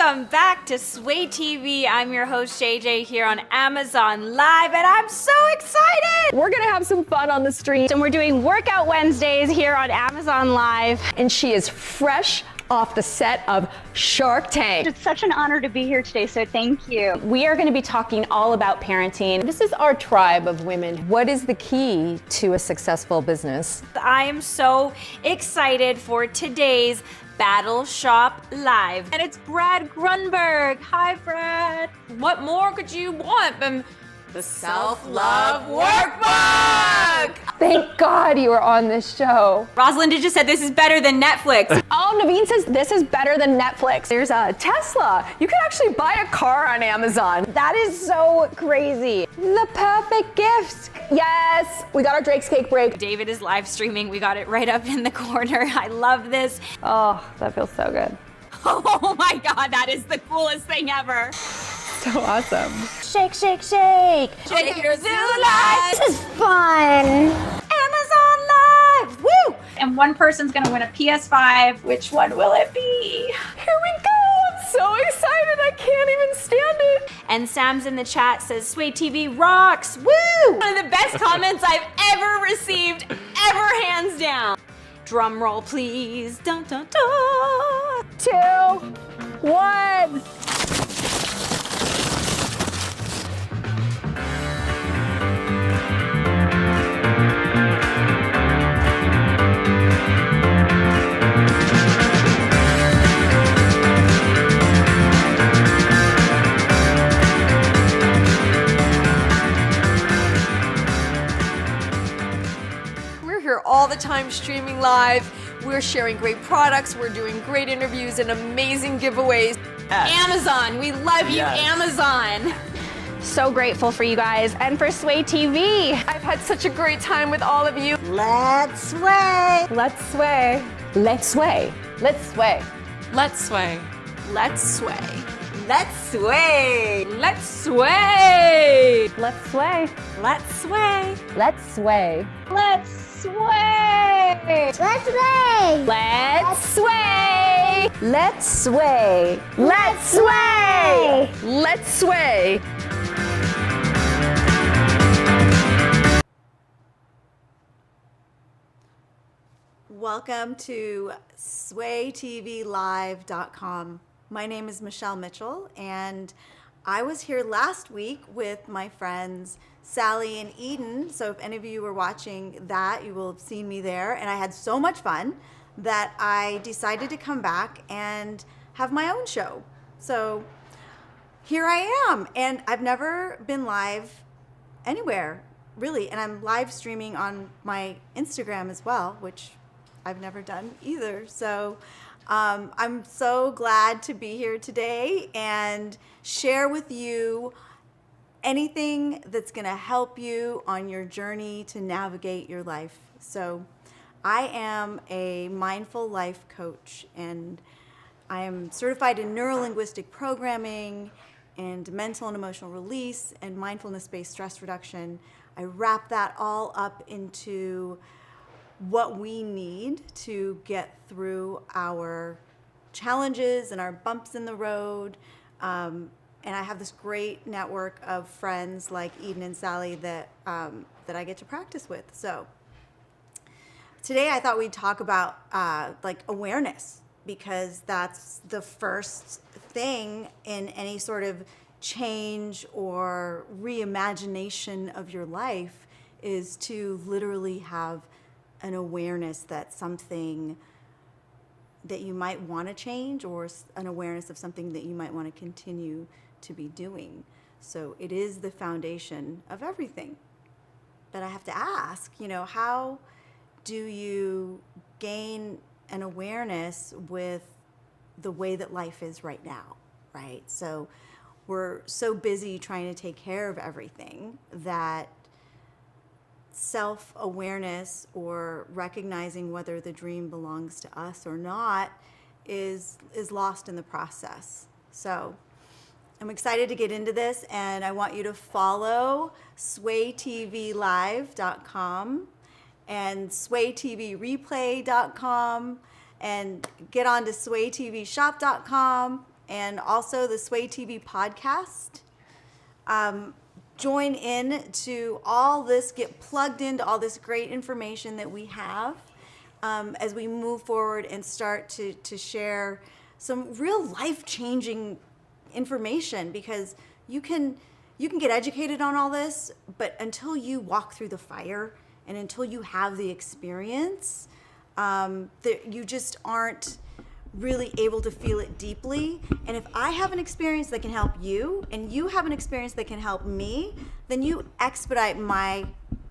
Welcome back to Sway TV. I'm your host JJ here on Amazon Live, and I'm so excited! We're gonna have some fun on the street. And we're doing Workout Wednesdays here on Amazon Live. And she is fresh off the set of Shark Tank. It's such an honor to be here today, so thank you. We are gonna be talking all about parenting. This is our tribe of women. What is the key to a successful business? I am so excited for today's Battle Shop Live. And it's Brad Grunberg. Hi, Brad. What more could you want than the Self-Love Workbook? Thank God you are on this show. Rosalinda just said this is better than Netflix. Oh, Naveen says this is better than Netflix. There's a Tesla. You can actually buy a car on Amazon. That is so crazy. The perfect gift. Yes, we got our Drake's Cake break. David is live streaming. We got it right up in the corner. I love this. Oh, that feels so good. Oh my God, that is the coolest thing ever. So awesome. Shake, shake, shake. Shake your zoo life. This is fun. Amazon Live, woo! And one person's gonna win a PS5. Which one will it be? Here we go. I'm so excited. I can't even stand it. And Sam's in the chat says, Sway TV rocks, woo! One of the best comments I've ever received, ever, hands down. Drum roll, please. Dun, dun, dun. 2, 1. All the time streaming live. We're sharing great products. We're doing great interviews and amazing giveaways. Amazon, we love you, Amazon. So grateful for you guys and for Sway TV. I've had such a great time with all of you. Let's sway. Let's sway. Let's sway. Let's sway. Let's sway. Let's sway. Let's sway. Let's sway. Let's sway. Let's sway. Let's sway. Let's sway. Let's sway. Let's sway. Let's sway. Let's sway. Let's sway. Welcome to SwayTVLive.com. My name is Michelle Mitchell, and I was here last week with my friends Sally and Eden. So if any of you were watching that, you will have seen me there. And I had so much fun that I decided to come back and have my own show. So here I am, and I've never been live anywhere, really. And I'm live streaming on my Instagram as well, which I've never done either. So I'm so glad to be here today and share with you anything that's going to help you on your journey to navigate your life. So I am a mindful life coach, and I am certified in neuro-linguistic programming and mental and emotional release and mindfulness-based stress reduction. I wrap that all up into what we need to get through our challenges and our bumps in the road. And I have this great network of friends like Eden and Sally that I get to practice with. So today I thought we'd talk about like awareness, because that's the first thing in any sort of change or reimagination of your life, is to literally have an awareness that something that you might want to change, or an awareness of something that you might want to continue to be doing. So it is the foundation of everything. But I have to ask, how do you gain an awareness with the way that life is right now, right? So we're so busy trying to take care of everything that self-awareness, or recognizing whether the dream belongs to us or not, is lost in the process. So I'm excited to get into this, and I want you to follow SwayTVLive.com and SwayTVReplay.com, and get on to SwayTVShop.com and also the Sway TV podcast. Join in to all this, get plugged into all this great information that we have as we move forward and start to share some real life-changing information, because you can get educated on all this, but until you walk through the fire and until you have the experience, you just aren't really able to feel it deeply. And if I have an experience that can help you and you have an experience that can help me, then you expedite my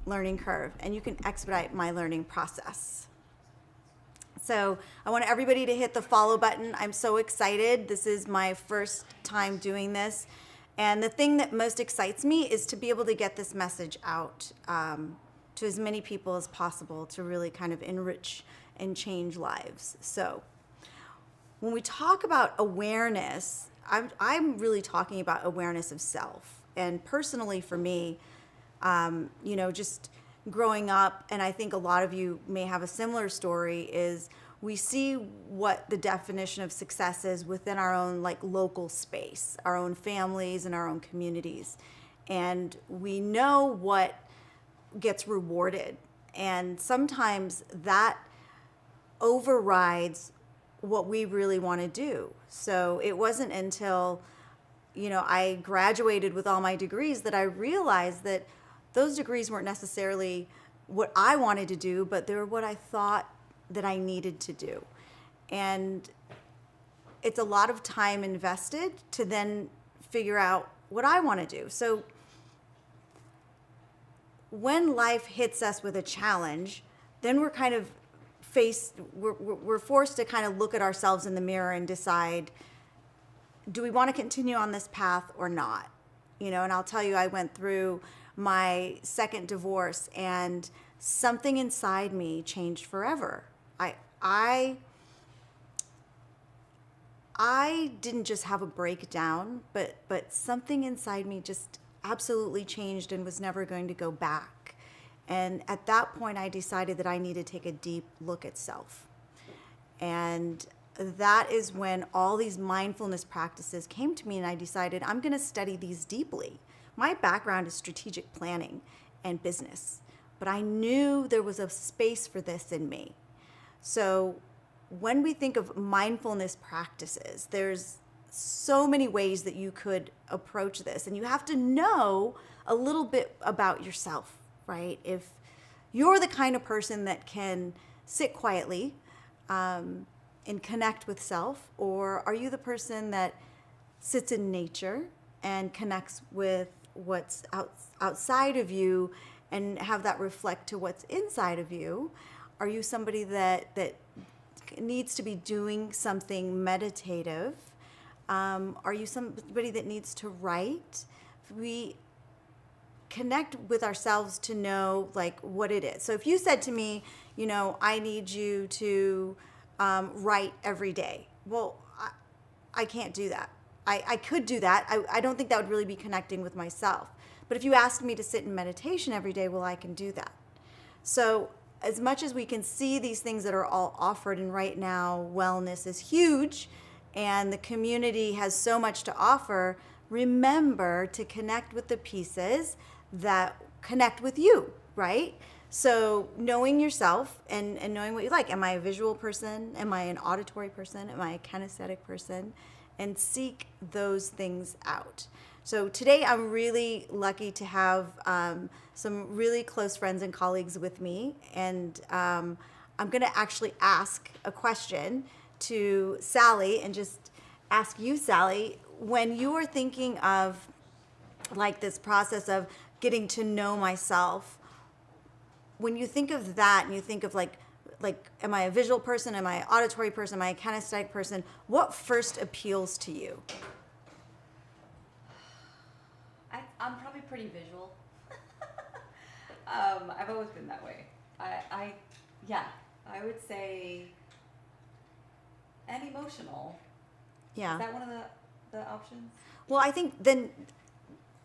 learning curve and you can expedite my learning process. So I want everybody to hit the follow button. I'm so excited. This is my first time doing this. And the thing that most excites me is to be able to get this message out to as many people as possible to really kind of enrich and change lives. So when we talk about awareness, I'm really talking about awareness of self. And personally for me, just growing up, and I think a lot of you may have a similar story, is we see what the definition of success is within our own local space, our own families and our own communities. And we know what gets rewarded. And sometimes that overrides what we really want to do. So it wasn't until, I graduated with all my degrees that I realized that those degrees weren't necessarily what I wanted to do, but they were what I thought that I needed to do. And it's a lot of time invested to then figure out what I want to do. So when life hits us with a challenge, then we're kind of we're forced to kind of look at ourselves in the mirror and decide, do we want to continue on this path or not? And I'll tell you, I went through my second divorce and something inside me changed forever. I didn't just have a breakdown, but something inside me just absolutely changed and was never going to go back. And at that point, I decided that I needed to take a deep look at self. And that is when all these mindfulness practices came to me, and I decided I'm going to study these deeply. My background is strategic planning and business, but I knew there was a space for this in me. So when we think of mindfulness practices, there's so many ways that you could approach this, and you have to know a little bit about yourself, right? If you're the kind of person that can sit quietly and connect with self, or are you the person that sits in nature and connects with what's outside of you and have that reflect to what's inside of you? Are you somebody that needs to be doing something meditative? Are you somebody that needs to write? We connect with ourselves to know what it is. So if you said to me, I need you to write every day. Well, I can't do that. I could do that. I don't think that would really be connecting with myself. But if you ask me to sit in meditation every day, well, I can do that. So as much as we can see these things that are all offered, and right now wellness is huge and the community has so much to offer, remember to connect with the pieces that connect with you, right? So knowing yourself and knowing what you like. Am I a visual person? Am I an auditory person? Am I a kinesthetic person? And seek those things out. So today I'm really lucky to have some really close friends and colleagues with me. And I'm going to actually ask a question to Sally and just ask you, Sally, when you are thinking of this process of getting to know myself, when you think of that and you think of am I a visual person? Am I an auditory person? Am I a kinesthetic person? What first appeals to you? I'm probably pretty visual. I've always been that way. I would say, and emotional. Yeah. Is that one of the options? Well, I think then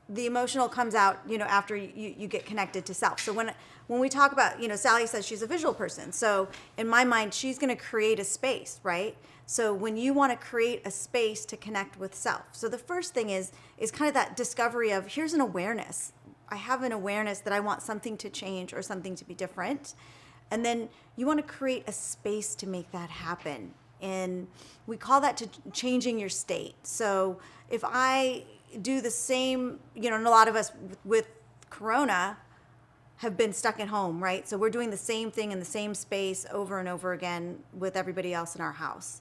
the emotional comes out, after you get connected to self. So when we talk about, Sally says she's a visual person. So in my mind, she's going to create a space, right? So when you want to create a space to connect with self. So the first thing is kind of that discovery of, here's an awareness. I have an awareness that I want something to change or something to be different. And then you want to create a space to make that happen. And we call that to changing your state. So if I do the same, and a lot of us with Corona have been stuck at home, right? So we're doing the same thing in the same space over and over again with everybody else in our house.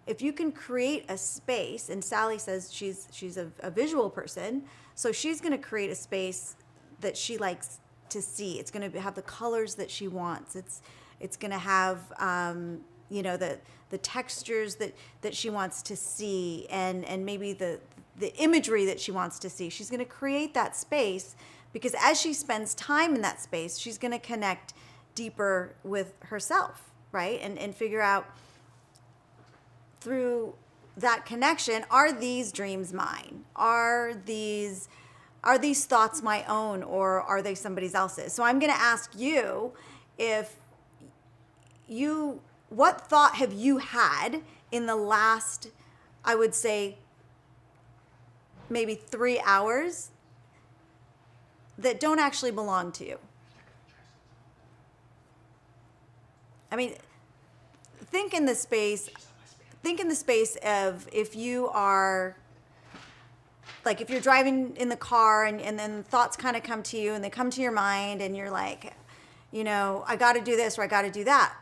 If you can create a space, and Sally says she's a visual person, so she's going to create a space that she likes to see. It's going to have the colors that she wants. It's going to have the textures that she wants to see, and maybe the imagery that she wants to see. She's going to create that space, because as she spends time in that space, she's going to connect deeper with herself, right? And figure out through that connection, are these dreams mine? Are these thoughts my own, or are they somebody else's? So I'm going to ask you, what thought have you had in the last, I would say, maybe 3 hours that don't actually belong to you? I mean, think in the space of, if you are, like, if you're driving in the car and then thoughts kind of come to you, and they come to your mind, and you're like, I got to do this or I got to do that.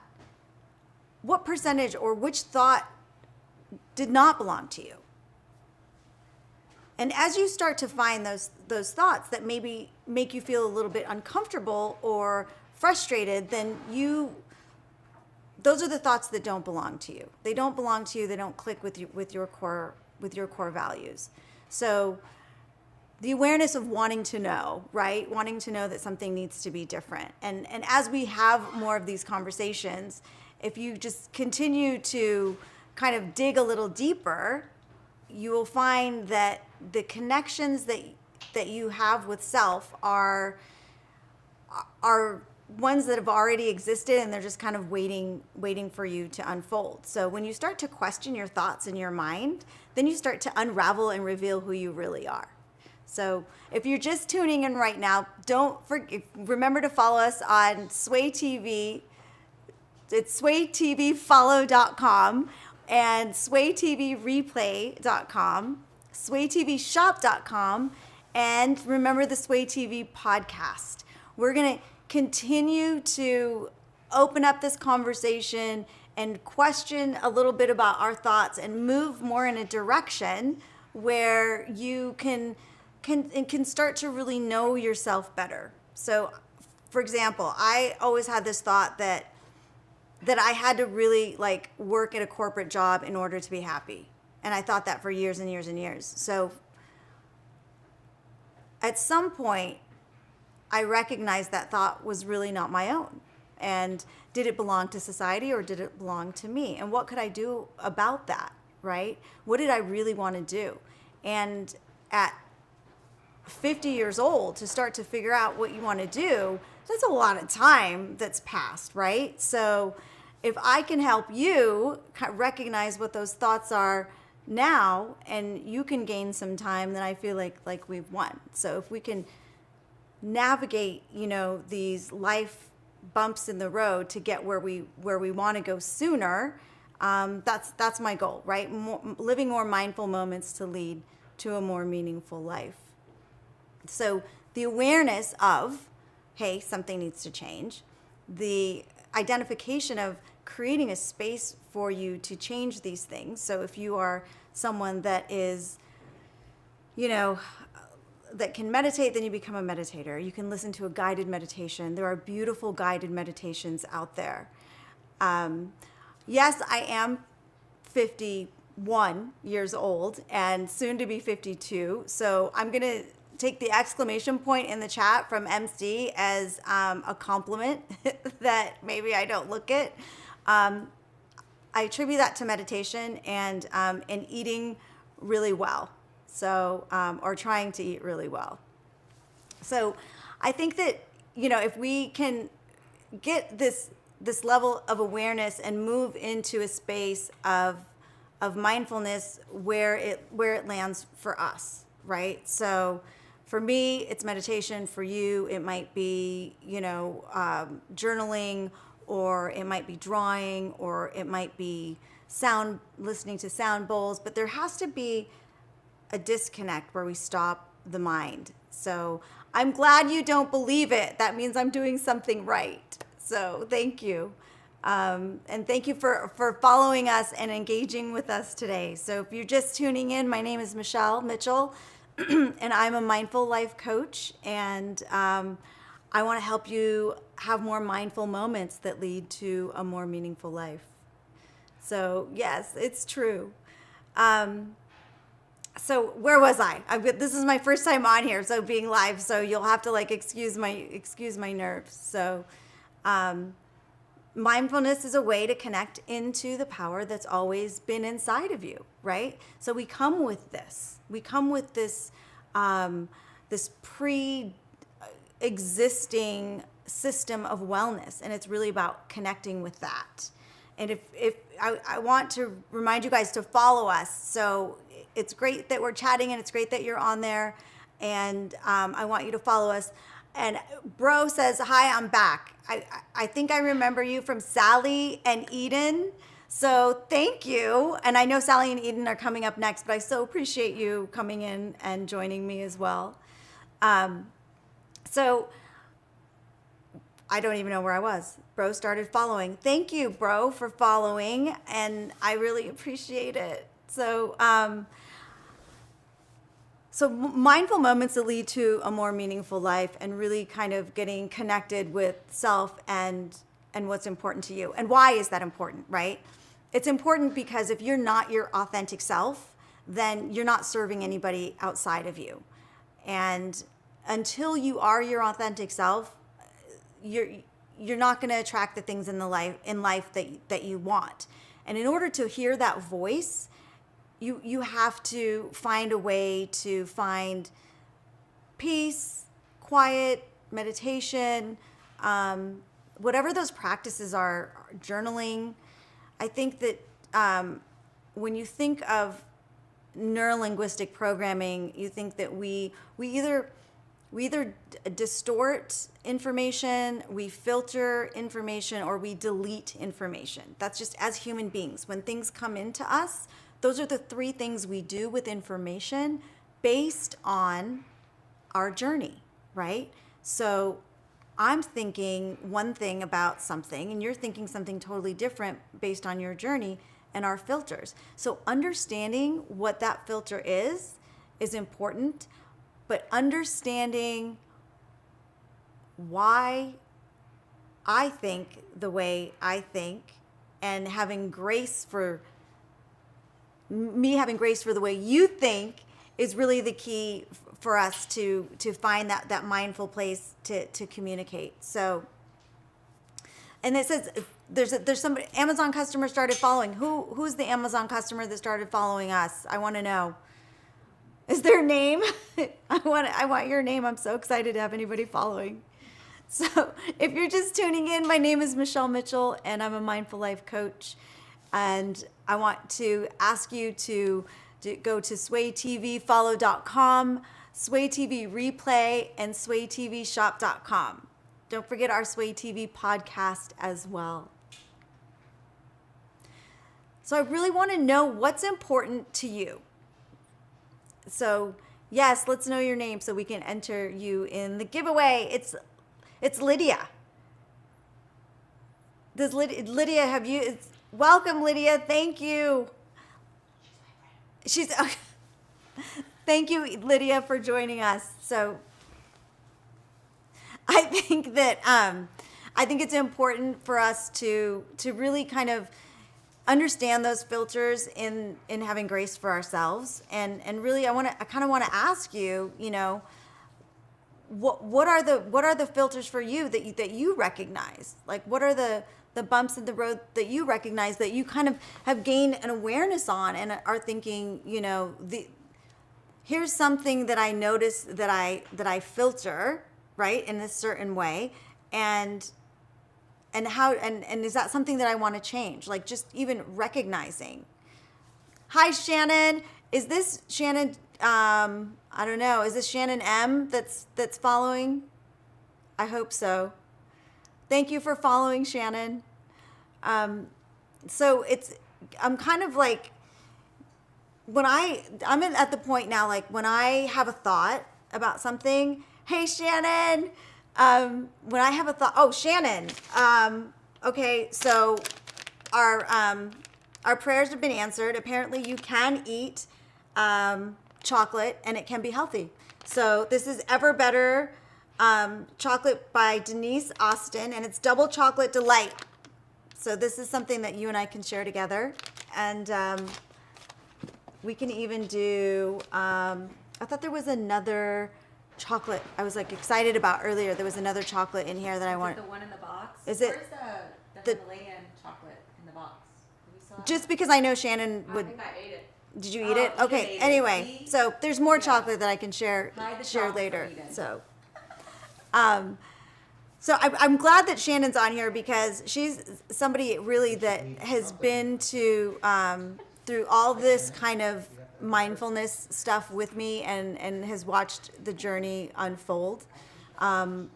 What percentage or which thought did not belong to you? And as you start to find those thoughts that maybe make you feel a little bit uncomfortable or frustrated, then those are the thoughts that don't belong to you. They don't belong to you. They don't click with your core values. So the awareness of wanting to know, right? Wanting to know that something needs to be different. And as we have more of these conversations, if you just continue to kind of dig a little deeper, you will find that the connections that you have with self are ones that have already existed, and they're just kind of waiting for you to unfold. So when you start to question your thoughts in your mind, then you start to unravel and reveal who you really are. So if you're just tuning in right now, remember to follow us on Sway TV. It's swaytvfollow.com and swaytvreplay.com, swaytvshop.com, and remember the Sway TV podcast. We're going to continue to open up this conversation and question a little bit about our thoughts, and move more in a direction where you can start to really know yourself better. So, for example, I always had this thought that I had to really work at a corporate job in order to be happy. And I thought that for years and years and years. So at some point, I recognized that thought was really not my own. And did it belong to society, or did it belong to me? And what could I do about that, right? What did I really want to do? And at 50 years old, to start to figure out what you want to do, that's a lot of time that's passed, right? So if I can help you recognize what those thoughts are now, and you can gain some time, then I feel like we've won. So if we can navigate, these life bumps in the road to get where we want to go sooner, that's my goal, right? Living more mindful moments to lead to a more meaningful life. So the awareness of, hey, something needs to change. The identification of creating a space for you to change these things. So if you are someone that is, that can meditate, then you become a meditator. You can listen to a guided meditation. There are beautiful guided meditations out there. Yes, I am 51 years old and soon to be 52. So I'm going to take the exclamation point in the chat from MC as a compliment that maybe I don't look it. I attribute that to meditation and eating really well. So, or trying to eat really well. So I think that, if we can get this level of awareness and move into a space of mindfulness where it lands for us, right? So for me, it's meditation. For you, it might be, journaling, or it might be drawing, or it might be listening to sound bowls. But there has to be a disconnect where we stop the mind. So I'm glad you don't believe it. That means I'm doing something right. So thank you. And thank you for following us and engaging with us today. So if you're just tuning in, my name is Michelle Mitchell, and I'm a mindful life coach. And I want to help you have more mindful moments that lead to a more meaningful life. So yes, it's true. So where was I? This is my first time on here, so being live. So you'll have to excuse my nerves. So mindfulness is a way to connect into the power that's always been inside of you, right? So we come with this. We come with this this pre-existing system of wellness, and it's really about connecting with that. And if I want to remind you guys to follow us. So it's great that we're chatting, and it's great that you're on there. And I want you to follow us. And Bro says, hi, I'm back. I think I remember you from Sally and Eden. So thank you. And I know Sally and Eden are coming up next, but I so appreciate you coming in and joining me as well. So I don't even know where I was. Bro started following. Thank you, Bro, for following. And I really appreciate it. So, so mindful moments that lead to a more meaningful life, and really kind of getting connected with self and what's important to you. And why is that important, right? It's important because if you're not your authentic self, then you're not serving anybody outside of you. And until you are your authentic self, you're not going to attract the things in life that you want. And in order to hear that voice, you have to find a way to find peace, quiet, meditation, whatever those practices are, journaling. I think that when you think of neurolinguistic programming, you think that we either distort information, we filter information, or we delete information. That's just as human beings. When things come into us, those are the three things we do with information based on our journey, right? So I'm thinking one thing about something, and you're thinking something totally different based on your journey and our filters. So understanding what that filter is important, but understanding why I think the way I think, and having grace for the way you think, is really the key for us to find that mindful place to communicate. So, and it says there's somebody, Amazon customer started following. Who's the Amazon customer that started following us? I want to know. Is their name? I want your name. I'm so excited to have anybody following. So if you're just tuning in, my name is Michelle Mitchell, and I'm a mindful life coach. And I want to ask you to go to swaytvfollow.com, Sway TV Replay, and swaytvshop.com. Don't forget our Sway TV podcast as well. So I really want to know what's important to you. So yes, let's know your name so we can enter you in the giveaway. It's Lydia. Does Lydia have you? Welcome, Lydia. Thank you. Thank you, Lydia, for joining us. So I think that I think it's important for us to really kind of understand those filters in having grace for ourselves, and really I kind of want to ask you, what are the filters for you that you recognize? Like, what are the bumps in the road that you recognize, that you kind of have gained an awareness on, and are thinking, here's something that I notice that I filter, right, in a certain way, and how and is that something that I want to change? Like just even recognizing. Hi Shannon, is this Shannon? I don't know. Is this Shannon M that's following? I hope so. Thank you for following, Shannon. So I'm kind of like, at the point now, like when I have a thought about something, hey Shannon, when I have a thought, oh Shannon, okay, so our prayers have been answered. Apparently you can eat chocolate and it can be healthy. So this is Ever Better chocolate by Denise Austin, and it's double chocolate delight. So this is something that you and I can share together. And we can even do, I thought there was another chocolate I was like excited about earlier. There was another chocolate in here that I want. The one in the box? Is it? Where's the Himalayan chocolate in the box? Have you saw it? Just because I know Shannon would. I think I ate it. Did you eat it? Eden Okay. ate it. Anyway, See? so there's more chocolate that I can share Hide the share chocolate later. from Eden. So I'm glad that Shannon's on here because she's somebody really that has been to through all this kind of mindfulness stuff with me and has watched the journey unfold to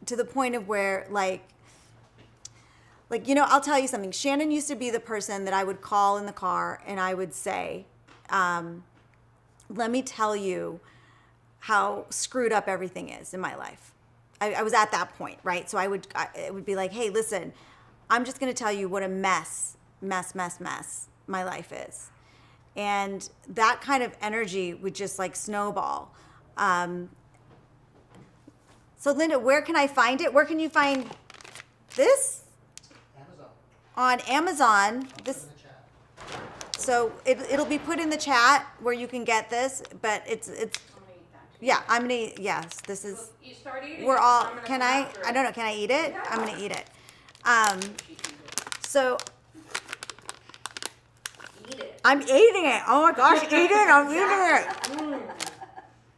the point of where like I'll tell you something. Shannon used to be the person that I would call in the car and I would say, let me tell you how screwed up everything is in my life. I was at that point, right? So it would be like, hey, listen, I'm just going to tell you what a mess my life is. And that kind of energy would just like snowball. So Linda, where can I find it? Where can you find this? Amazon. On Amazon. This. So it'll be put in the chat where you can get this, but it's yeah, I'm gonna eat, yes, this is, You start eating we're it, all, I'm gonna can come I after it. don't know, can I eat it? Yeah. I'm gonna eat it. So Eat it. I'm eating it. Oh my gosh, I'm eating it.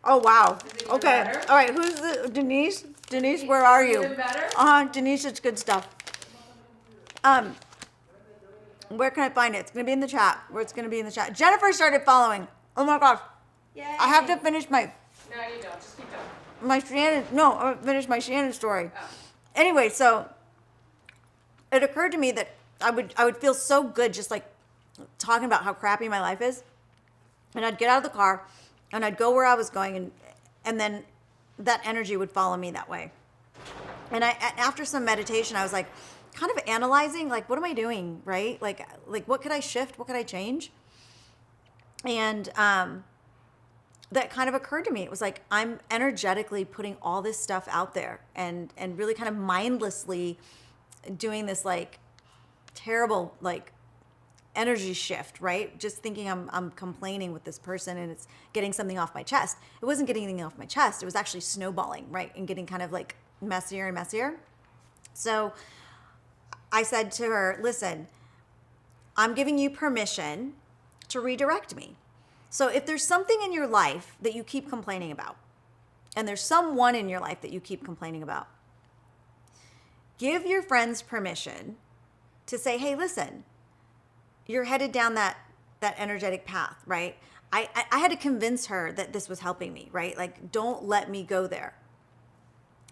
Oh wow. even Okay. better? All right. Who's the Denise? Denise, where are you? Even better? Denise, it's good stuff. Where can I find it? It's gonna be in the chat. Where it's gonna be in the chat. Jennifer started following. Oh my gosh. Yay. I have to finish my No, you don't. Just keep going. Shannon. No, I finished my Shannon story. Oh. Anyway, so it occurred to me that I would feel so good just like talking about how crappy my life is, and I'd get out of the car and I'd go where I was going, and then that energy would follow me that way. And after some meditation, I was like kind of analyzing, like, what am I doing, right? Like what could I shift? What could I change? And that kind of occurred to me. It was like I'm energetically putting all this stuff out there and really kind of mindlessly doing this like terrible like energy shift, right? Just thinking I'm complaining with this person and it's getting something off my chest. It wasn't getting anything off my chest. It was actually snowballing, right? And getting kind of like messier and messier. So I said to her, listen, I'm giving you permission to redirect me. So if there's something in your life that you keep complaining about, and there's someone in your life that you keep complaining about, give your friends permission to say, hey, listen, you're headed down that energetic path, right? I had to convince her that this was helping me, right? Like, don't let me go there.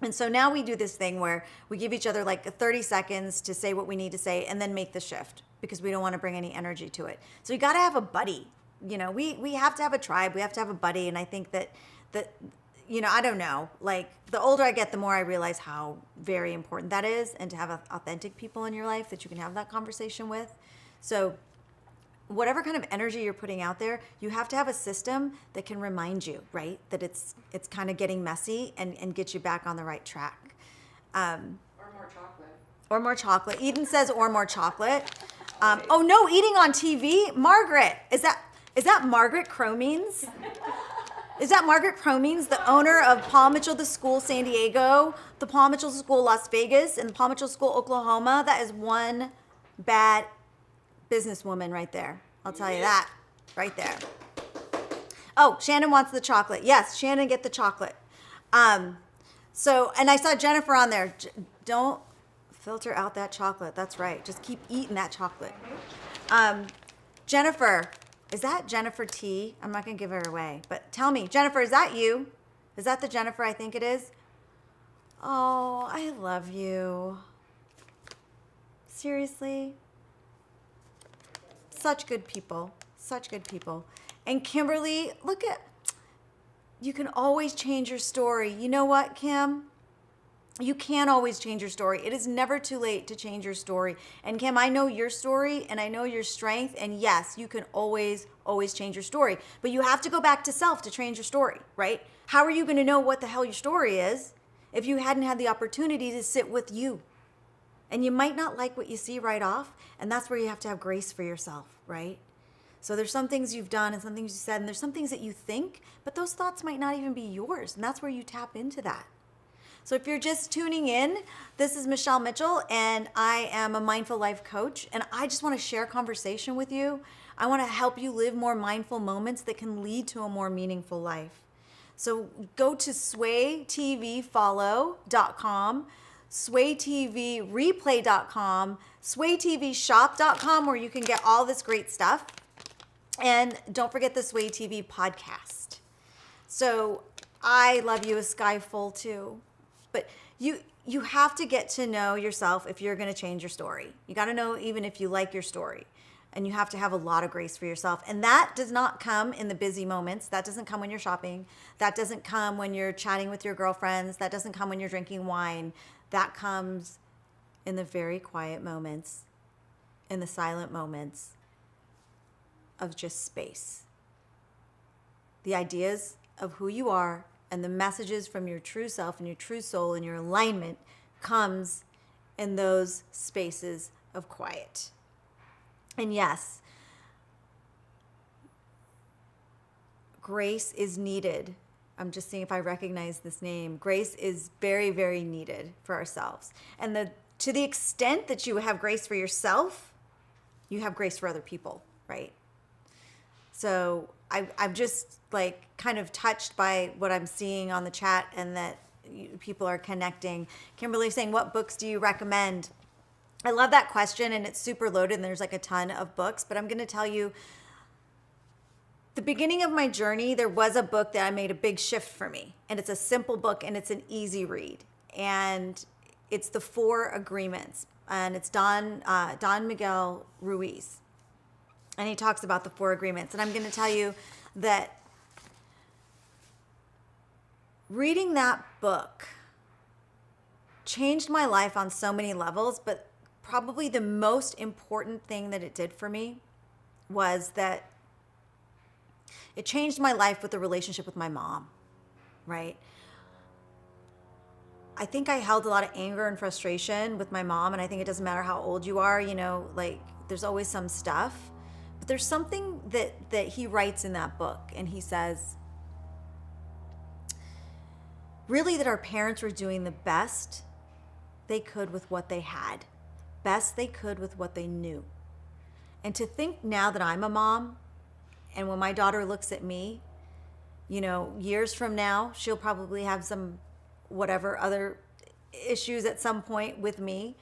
And so now we do this thing where we give each other like 30 seconds to say what we need to say and then make the shift because we don't want to bring any energy to it. So you got to have a buddy. You know, we have to have a tribe. We have to have a buddy. And I think that, you know, I don't know, like the older I get, the more I realize how very important that is, and to have authentic people in your life that you can have that conversation with. So whatever kind of energy you're putting out there, you have to have a system that can remind you, right? That it's kind of getting messy and get you back on the right track. Or more chocolate. Or more chocolate. Eden says, or more chocolate. Oh no, eating on TV? Margaret, is that Margaret Cromines? Is that Margaret Cromines, the owner of Paul Mitchell the School San Diego, the Paul Mitchell School Las Vegas, and the Paul Mitchell School Oklahoma? That is one bad businesswoman right there. I'll tell you that right there. Oh, Shannon wants the chocolate. Yes, Shannon, get the chocolate. So, and I saw Jennifer on there. Don't filter out that chocolate. That's right. Just keep eating that chocolate. Jennifer, is that Jennifer T? I'm not going to give her away, but tell me, Jennifer, is that you? Is that the Jennifer I think it is? Oh, I love you. Seriously? Such good people. Such good people. And Kimberly, look at, you can always change your story. You know what, Kim? You can always change your story. It is never too late to change your story. And Kim, I know your story and I know your strength. And yes, you can always change your story. But you have to go back to self to change your story, right? How are you going to know what the hell your story is if you hadn't had the opportunity to sit with you? And you might not like what you see right off. And that's where you have to have grace for yourself, right? So there's some things you've done and some things you said, and there's some things that you think, but those thoughts might not even be yours. And that's where you tap into that. So if you're just tuning in, this is Michelle Mitchell, and I am a mindful life coach, and I just want to share conversation with you. I want to help you live more mindful moments that can lead to a more meaningful life. So go to swaytvfollow.com, swaytvreplay.com, swaytvshop.com, where you can get all this great stuff. And don't forget the Sway TV podcast. So I love you a sky full too. But you have to get to know yourself if you're going to change your story. You got to know even if you like your story. And you have to have a lot of grace for yourself. And that does not come in the busy moments. That doesn't come when you're shopping. That doesn't come when you're chatting with your girlfriends. That doesn't come when you're drinking wine. That comes in the very quiet moments, in the silent moments of just space. The ideas of who you are and the messages from your true self and your true soul and your alignment comes in those spaces of quiet. And yes, grace is needed. I'm just seeing if I recognize this name. Grace is very, very needed for ourselves. And to the extent that you have grace for yourself, you have grace for other people, right? So I'm just like kind of touched by what I'm seeing on the chat and that people are connecting. Kimberly saying, what books do you recommend? I love that question, and it's super loaded and there's like a ton of books, but I'm going to tell you the beginning of my journey, there was a book that I made a big shift for me, and it's a simple book and it's an easy read, and it's The 4 Agreements, and it's Don Miguel Ruiz. And he talks about the 4 agreements. And I'm going to tell you that reading that book changed my life on so many levels, but probably the most important thing that it did for me was that it changed my life with the relationship with my mom, right? I think I held a lot of anger and frustration with my mom, and I think it doesn't matter how old you are, like there's always some stuff. But there's something that he writes in that book, and he says, really that our parents were doing the best they could with what they had, best they could with what they knew. And to think now that I'm a mom, and when my daughter looks at me, years from now, she'll probably have some whatever other issues at some point with me.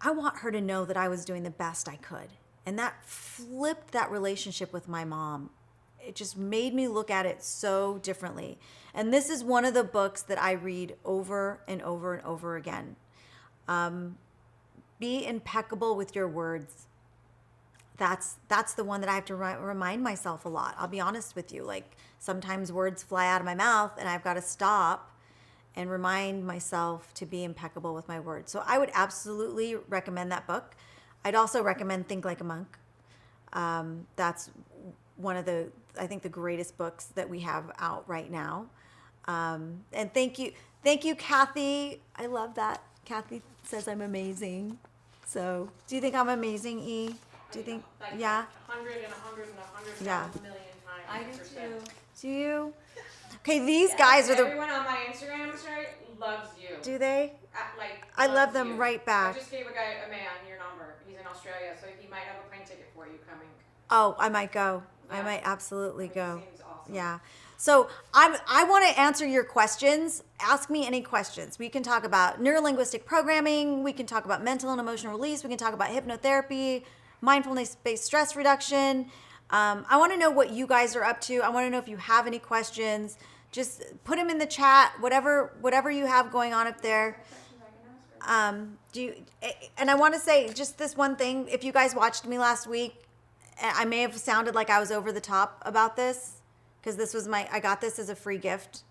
I want her to know that I was doing the best I could. And that flipped that relationship with my mom. It just made me look at it so differently. And this is one of the books that I read over and over and over again. Be impeccable with your words. That's the one that I have to remind myself a lot. I'll be honest with you. Like sometimes words fly out of my mouth and I've got to stop and remind myself to be impeccable with my words. So I would absolutely recommend that book. I'd also recommend Think Like a Monk. That's one of the greatest books that we have out right now. And thank you, Kathy. I love that. Kathy says I'm amazing. So do you think I'm amazing, E? Do you think, yeah? 100 and 100 and 100 Yeah. million times. I do too. Do you? Okay, these guys are the, Everyone on my Instagram story loves you. do they? I Loves love them you. right back. I just gave a man your number. He's in Australia, so he might have a plane ticket for you coming. Oh, I might go. I Yeah. might absolutely go. Seems awesome. awesome. Yeah. So I want to answer your questions. Ask me any questions. We can talk about neurolinguistic programming. We can talk about mental and emotional release. We can talk about hypnotherapy, mindfulness-based stress reduction. I want to know what you guys are up to. I want to know if you have any questions. Just put them in the chat. Whatever you have going on up there. And I want to say just this one thing. If you guys watched me last week, I may have sounded like I was over the top about this. Because this was I got this as a free gift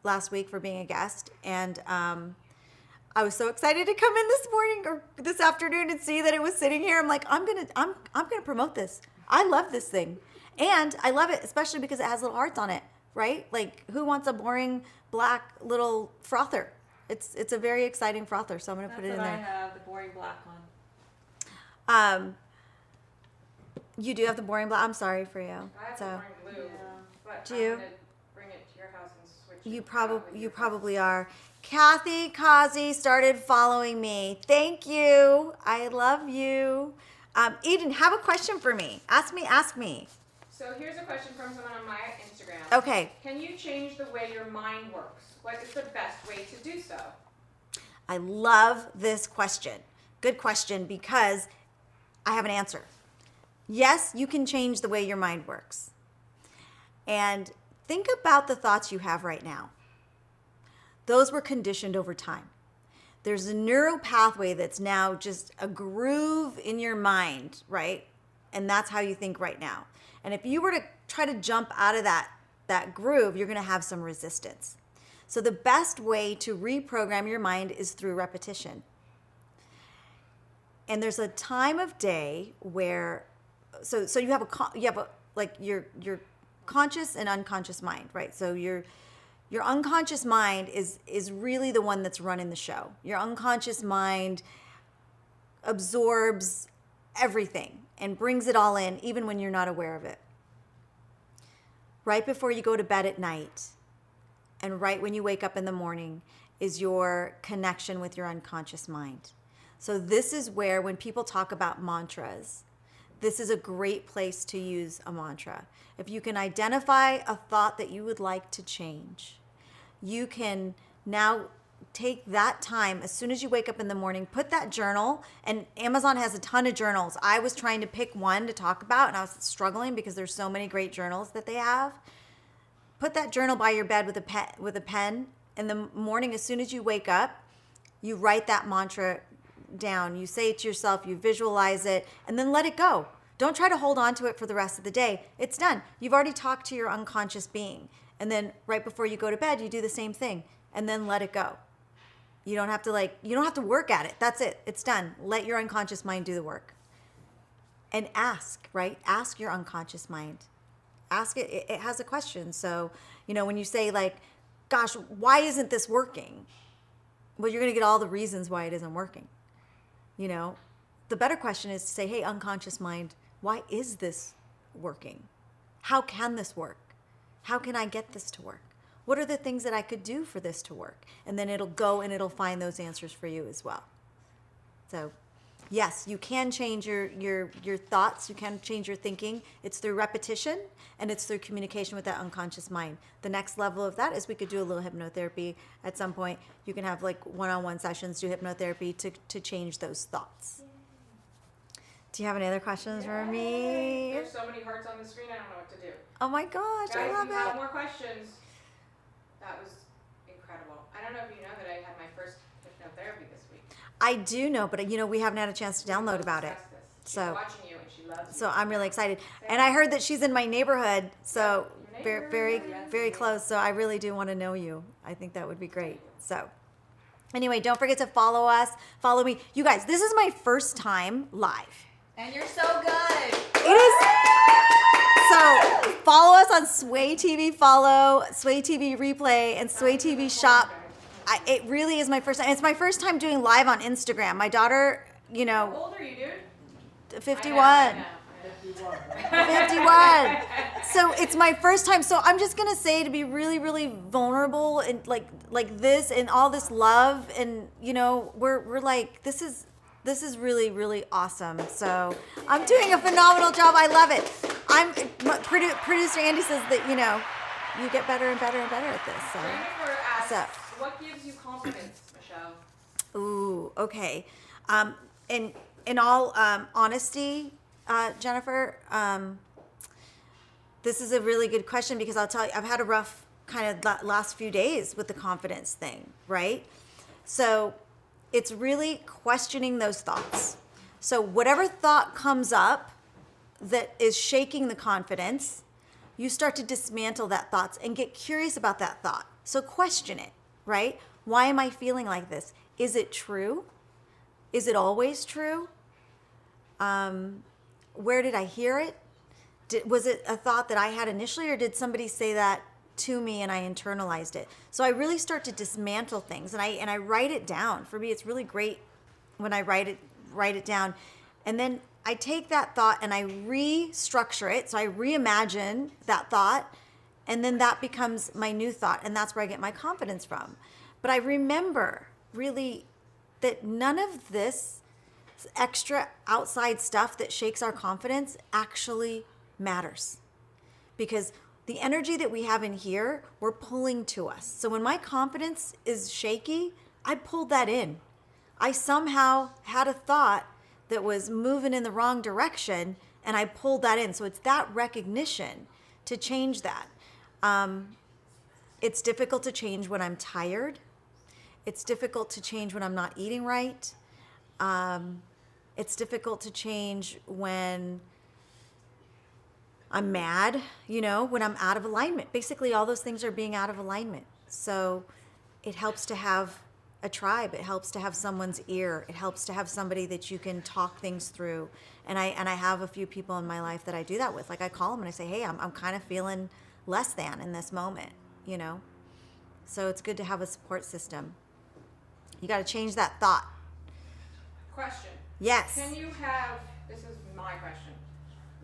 last week for being a guest. And I was so excited to come in this morning or this afternoon and see that it was sitting here. I'm like, I'm gonna promote this. I love this thing. And I love it, especially because it has little hearts on it, right? Like, who wants a boring black little frother? It's a very exciting frother, so I'm gonna put it in there. I have the boring black one. You do have the boring black. I'm sorry for you. I have So the boring blue. Yeah. But Do I'm you? gonna bring it to your house and switch it out with you your probably are. Kathy Kazi started following me. Thank you. I love you. Eden, have a question for me. Ask me. So here's a question from someone on my Instagram. Okay. Can you change the way your mind works? What is the best way to do so? I love this question. Good question, because I have an answer. Yes, you can change the way your mind works. And think about the thoughts you have right now. Those were conditioned over time. There's a neural pathway that's now just a groove in your mind, right? And that's how you think right now. And if you were to try to jump out of that groove, you're going to have some resistance. So the best way to reprogram your mind is through repetition. And there's a time of day where, so you have a like your conscious and unconscious mind, right? So your unconscious mind is really the one that's running the show. Your unconscious mind absorbs everything and brings it all in, even when you're not aware of it. Right before you go to bed at night and right when you wake up in the morning is your connection with your unconscious mind. So this is where, when people talk about mantras, this is a great place to use a mantra. If you can identify a thought that you would like to change, you can now take that time as soon as you wake up in the morning, put that journal, and Amazon has a ton of journals. I was trying to pick one to talk about, and I was struggling because there's so many great journals that they have. Put that journal by your bed with a pen. In the morning, as soon as you wake up, you write that mantra down. You say it to yourself, you visualize it, and then let it go. Don't try to hold on to it for the rest of the day. It's done. You've already talked to your unconscious being. And then right before you go to bed, you do the same thing, and then let it go. You don't have to work at it. That's it. It's done. Let your unconscious mind do the work. And ask, right? Ask your unconscious mind. Ask it. It has a question. So, when you say like, gosh, why isn't this working? Well, you're going to get all the reasons why it isn't working. The better question is to say, hey, unconscious mind, why is this working? How can this work? How can I get this to work? What are the things that I could do for this to work? And then it'll go and it'll find those answers for you as well. So yes, you can change your thoughts. You can change your thinking. It's through repetition and it's through communication with that unconscious mind. The next level of that is we could do a little hypnotherapy at some point. You can have like one-on-one sessions, do hypnotherapy to change those thoughts. Do you have any other questions for me? There's so many hearts on the screen, I don't know what to do. Oh my gosh, Guys, I love if you have it. more questions, that was incredible. I don't know if you know that I had my first hypnotherapy this week. I do know, but we haven't had a chance to download about it. She's So, watching you and she loves you. so I'm really excited. And I heard that she's in my neighborhood, so very, very, very close. So I really do want to know you. I think that would be great. So anyway, don't forget to follow us. Follow me. You guys, this is my first time live. And you're so good. It is. So follow us on Sway TV Follow, Sway TV Replay, and Sway TV Shop. It really is my first time. It's my first time doing live on Instagram. My daughter, How old are you, dude? 51. I know. 51. So it's my first time. So I'm just gonna say, to be really, really vulnerable and like this and all this love, and we're like, this is This is really, really awesome. So I'm doing a phenomenal job. I love it. Producer Andy says that, you know, you get better and better and better at this. So. Jennifer asks, So. what gives you confidence, Michelle? Ooh, okay. In all honesty, Jennifer, this is a really good question because I'll tell you, I've had a rough kind of last few days with the confidence thing, right? So it's really questioning those thoughts. So whatever thought comes up that is shaking the confidence, you start to dismantle that thought and get curious about that thought. So question it, right? Why am I feeling like this? Is it true? Is it always true? Where did I hear it? Was it a thought that I had initially, or did somebody say that to me and I internalized it? So I really start to dismantle things, and I write it down. For me, it's really great when I write it down, and then I take that thought and I restructure it. So I reimagine that thought, and then that becomes my new thought, and that's where I get my confidence from. But I remember really that none of this extra outside stuff that shakes our confidence actually matters, because the energy that we have in here, we're pulling to us. So when my confidence is shaky, I pulled that in. I somehow had a thought that was moving in the wrong direction, and I pulled that in. So it's that recognition to change that. It's difficult to change when I'm tired. It's difficult to change when I'm not eating right. It's difficult to change when I'm mad, you know, when I'm out of alignment. Basically, all those things are being out of alignment. So it helps to have a tribe. It helps to have someone's ear. It helps to have somebody that you can talk things through. And I have a few people in my life that I do that with. Like I call them and I say, hey, I'm kind of feeling less than in this moment, you know. So it's good to have a support system. You got to change that thought. Question. Yes. Can you have, this is my question.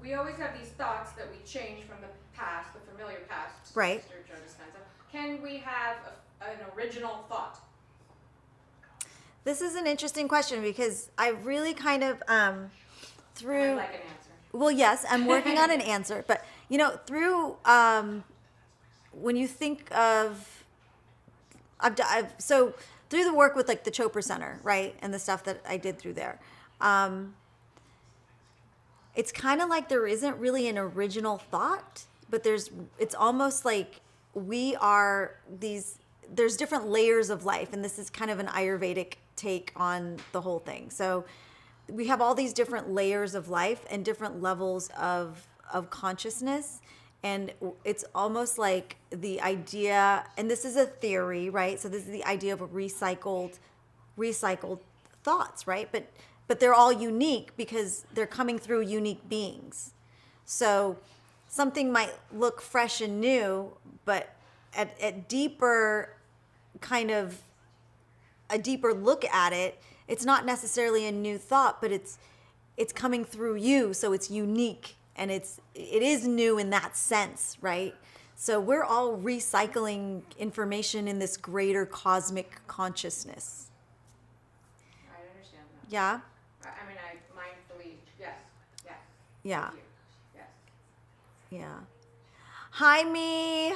We always have these thoughts that we change from the past, the familiar past. Right. Mr. Joe Dispenza. Can we have an original thought? This is an interesting question because I really kind of through. I'd like an answer. Well, yes, I'm working on an answer, but you know, through when you think of, so through the work with like the Chopra Center, right, and the stuff that I did through there, it's kind of like there isn't really an original thought, but it's almost like there's different layers of life, and this is kind of an Ayurvedic take on the whole thing. So we have all these different layers of life and different levels of consciousness, and it's almost like the idea, and this is a theory, right? So this is the idea of a recycled thoughts, right? But they're all unique because they're coming through unique beings. So something might look fresh and new, but at deeper kind of a deeper look at it, it's not necessarily a new thought, but it's coming through you, so it's unique, and it is new in that sense, right? So we're all recycling information in this greater cosmic consciousness. I understand that. Yeah? I mean, I mindfully, yes. Yeah. Thank you. Yes. Yeah. Hi, me.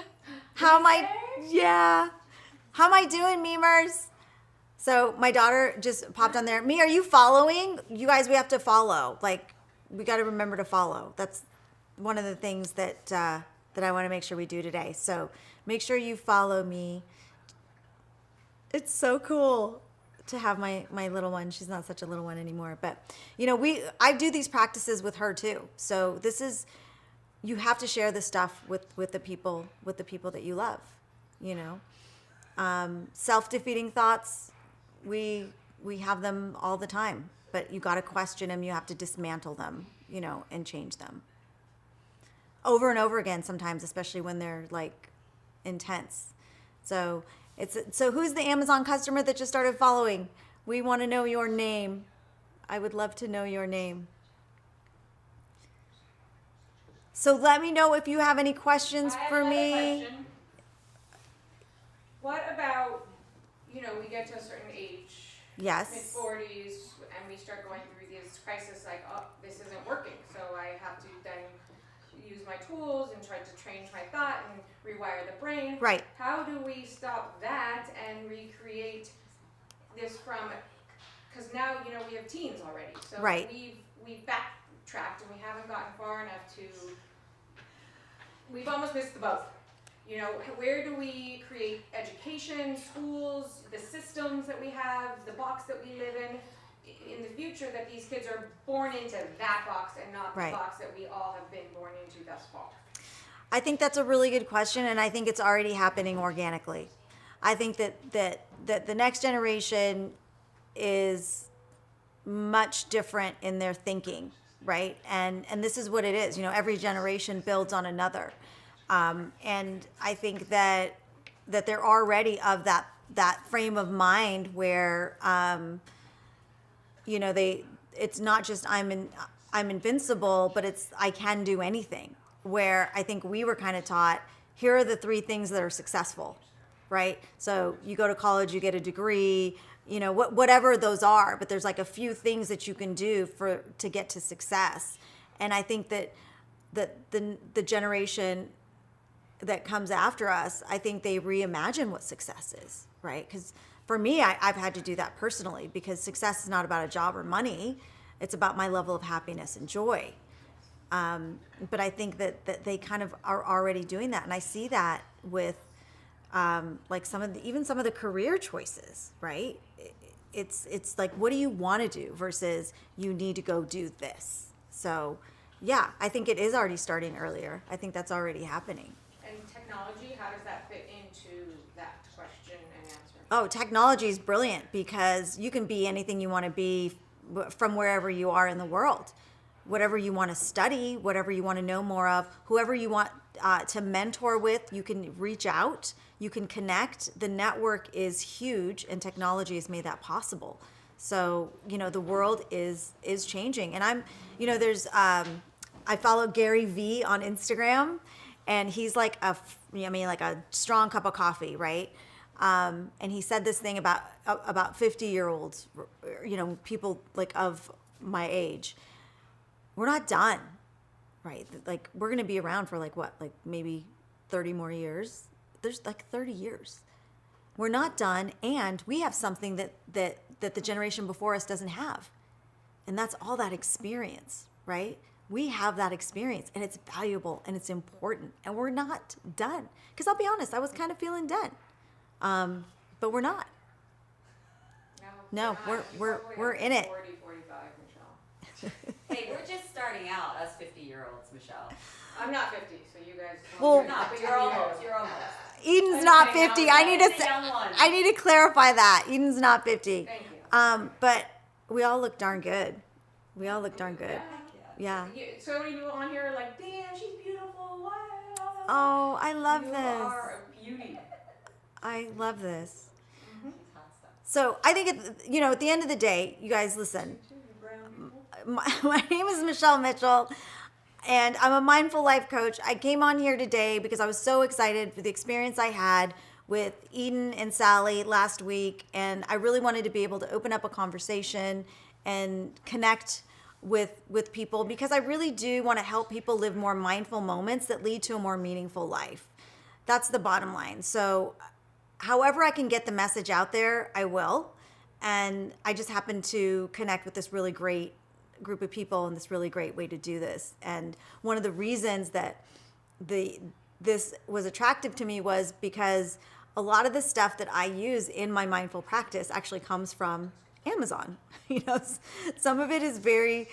How am I? Yeah. How am I doing, memers? So my daughter just popped on there. Me, are you following? You guys, we have to follow. Like, we got to remember to follow. That's one of the things that I want to make sure we do today. So make sure you follow me. It's so cool to have my little one. She's not such a little one anymore, but you know, I do these practices with her too. So you have to share this stuff with the people that you love, you know. Self-defeating thoughts, we have them all the time, but you got to question them. You have to dismantle them, you know, and change them over and over again sometimes, especially when they're like intense. So who's the Amazon customer that just started following? We want to know your name. I would love to know your name. So let me know if you have any questions for me. Question. What about, you know, we get to a certain age Yes. mid-40s, and we start going through this crisis like, oh, this isn't working, so I have to then use my tools and try to change my thought and rewire the brain. Right. How do we stop that and recreate this from, because now, we have teens already, so Right. we've backtracked and we haven't gotten far enough to, we've almost missed the boat. Where do we create education, schools, the systems that we have, the box that we live in the future, that these kids are born into that box and not the Right. box that we all have been born into thus far? I think that's a really good question, and I think it's already happening organically. I think that the next generation is much different in their thinking, right? And this is what it is. Every generation builds on another. And I think that they're already of that frame of mind where, it's not just I'm invincible, but it's I can do anything. Where I think we were kind of taught, here are the 3 things that are successful, right? So you go to college, you get a degree, whatever those are, but there's like a few things that you can do to get to success. And I think that the generation that comes after us, I think they reimagine what success is, right? Because for me, I've had to do that personally, because success is not about a job or money. It's about my level of happiness and joy. But I think that they kind of are already doing that. And I see that with like some of the career choices, right? It's like, what do you want to do versus you need to go do this. So yeah, I think it is already starting earlier. I think that's already happening. And technology, how does that fit into that question and answer? Oh, technology is brilliant because you can be anything you want to be from wherever you are in the world. Whatever you want to study, whatever you want to know more of, whoever you want to mentor with, you can reach out, you can connect. The network is huge, and technology has made that possible. So, the world is changing. And I follow Gary V on Instagram, and he's like a strong cup of coffee, right? And he said this thing about 50-year-olds, people like of my age. We're not done, right? Like, we're going to be around for maybe 30 more years. There's 30 years. We're not done, and we have something that the generation before us doesn't have. And that's all that experience, right? We have that experience, and it's valuable, and it's important, and we're not done. Because I'll be honest, I was kind of feeling done. But we're not. No, we're in it. 40, 45, Michelle. Hey, we're just starting out, us 50-year-olds, Michelle. I'm not 50, so you guys. Well, You're not, but you're almost. You're almost. Eden's not 50. I need She's a young one. I need to clarify that. Eden's not 50. Thank you. But we all look darn good. We all look darn good. Yeah. So many people on here are like, damn, she's beautiful. Wow. Oh, I love You this. are a beauty. I love this. So I think at the end of the day, you guys listen. My name is Michelle Mitchell, and I'm a mindful life coach. I came on here today because I was so excited for the experience I had with Eden and Sally last week, and I really wanted to be able to open up a conversation and connect with people, because I really do want to help people live more mindful moments that lead to a more meaningful life. That's the bottom line. So however I can get the message out there, I will. And I just happen to connect with this really great group of people and this really great way to do this. And one of the reasons that this was attractive to me was because a lot of the stuff that I use in my mindful practice actually comes from Amazon. Some of it is very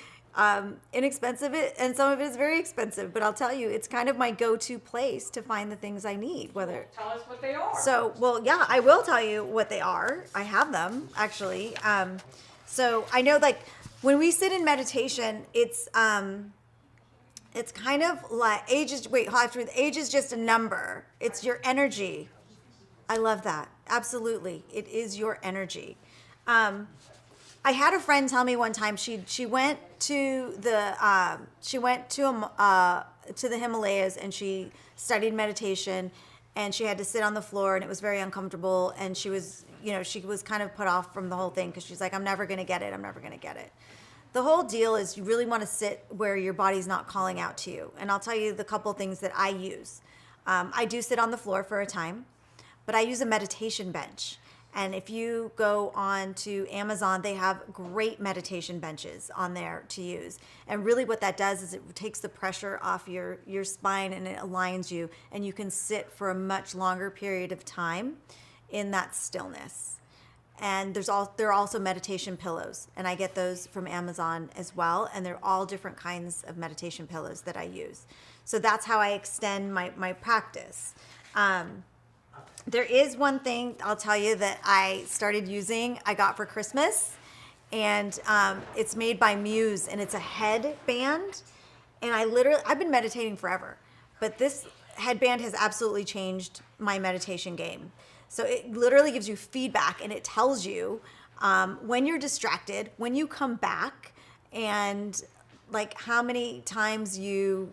inexpensive, and some of it is very expensive. But I'll tell you, it's kind of my go-to place to find the things I need. Tell us what they are. So, well, yeah, I will tell you what they are. I have them actually. So I know, like, when we sit in meditation, it's kind of like age is just a number. It's your energy. I love that. Absolutely, it is your energy. I had a friend tell me one time she went to the Himalayas, and she studied meditation, and she had to sit on the floor, and it was very uncomfortable, and she was she was kind of put off from the whole thing because she's like, I'm never going to get it. I'm never going to get it. The whole deal is you really want to sit where your body's not calling out to you. And I'll tell you the couple things that I use. I do sit on the floor for a time, but I use a meditation bench. And if you go on to Amazon, they have great meditation benches on there to use. And really what that does is it takes the pressure off your spine and it aligns you, and you can sit for a much longer period of time in that stillness. And there are also meditation pillows, and I get those from Amazon as well. And they're all different kinds of meditation pillows that I use. So that's how I extend my practice. There is one thing I'll tell you that I started using, I got for Christmas, and it's made by Muse, and it's a headband. And I've been meditating forever, but this headband has absolutely changed my meditation game. So it literally gives you feedback, and it tells you when you're distracted, when you come back, and like how many times you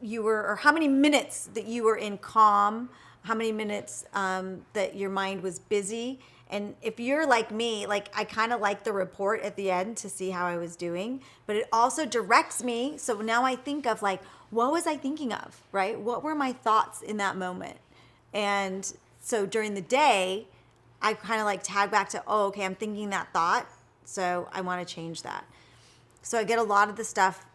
were, or how many minutes that you were in calm, how many minutes that your mind was busy. And if you're like me, like I kind of like the report at the end to see how I was doing, but it also directs me. So now I think of like, what was I thinking of, right? What were my thoughts in that moment? And so during the day, I kind of like tag back to, oh, okay, I'm thinking that thought, so I want to change that. So I get a lot of the stuff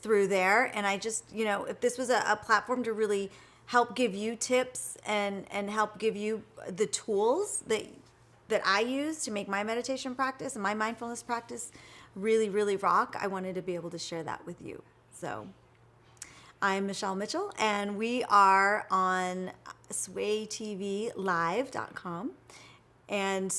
through there, and I just, if this was a platform to really help give you tips and help give you the tools that I use to make my meditation practice and my mindfulness practice really, really rock, I wanted to be able to share that with you. So I'm Michelle Mitchell, and we are on swaytvlive.com, and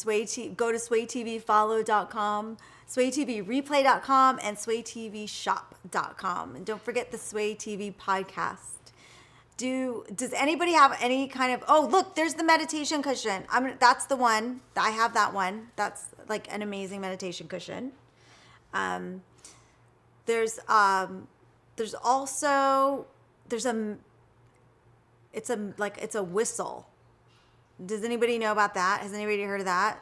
go to swaytvfollow.com, swaytvreplay.com, and swaytvshop.com. And don't forget the Sway TV podcast. Does anybody have any kind of, oh, look, there's the meditation cushion. That's the one. I have that one. That's like an amazing meditation cushion. It's a whistle. Does anybody know about that? Has anybody heard of that?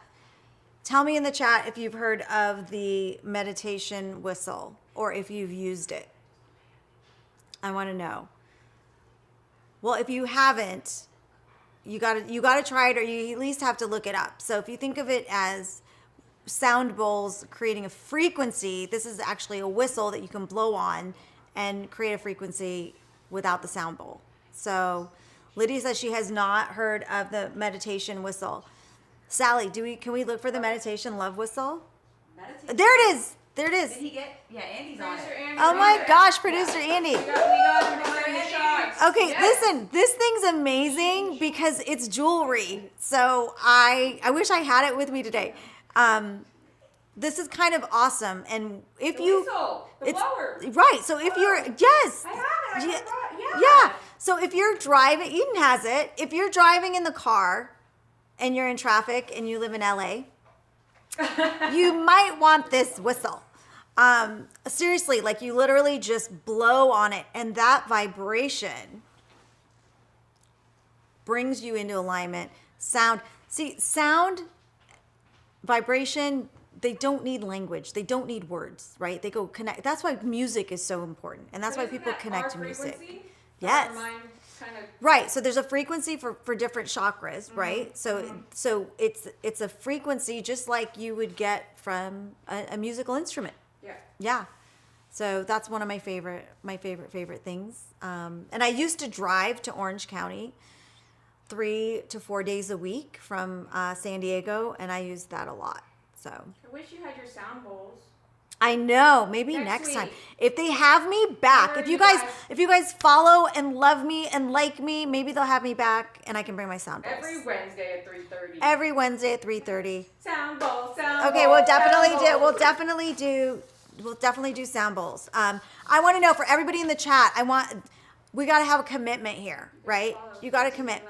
Tell me in the chat if you've heard of the meditation whistle or if you've used it. I want to know. Well, if you haven't, you gotta try it, or you at least have to look it up. So if you think of it as sound bowls creating a frequency, this is actually a whistle that you can blow on and create a frequency without the sound bowl. So Lydia says she has not heard of the meditation whistle. Sally, can we look for the meditation love whistle? Meditation. There it is. There it is. Did he get? Yeah, Andy's on it. Oh my gosh, producer Andy. We got him behind the shots. Okay, listen, this thing's amazing because it's jewelry. So I wish I had it with me today. This is kind of awesome. And if The you, whistle, the blower. right. So if you're, yes. I have it. Yeah. So if you're driving, Eden has it. If you're driving in the car and you're in traffic and you live in LA, you might want this whistle. Seriously, like you literally just blow on it, and that vibration brings you into alignment. Sound, vibration, they don't need language. They don't need words, right? They go connect. That's why music is so important, and that's why people connect to music. Yes. Right. So there's a frequency for different chakras, right? So it's a frequency just like you would get from a musical instrument. Yeah. Yeah. So that's one of my favorite things. And I used to drive to Orange County 3 to 4 days a week from San Diego, and I used that a lot. So I wish you had your sound bowls. I know. Maybe next time. If they have me back, if you guys follow and love me and like me, maybe they'll have me back and I can bring my sound bowls. Every Wednesday at 3:30. Every Wednesday at 3:30. Sound bowl, sound Okay, bowl, we'll definitely sound bowl. we'll definitely do sound bowls. I want to know for everybody in the chat, we got to have a commitment here, right? You got to commit.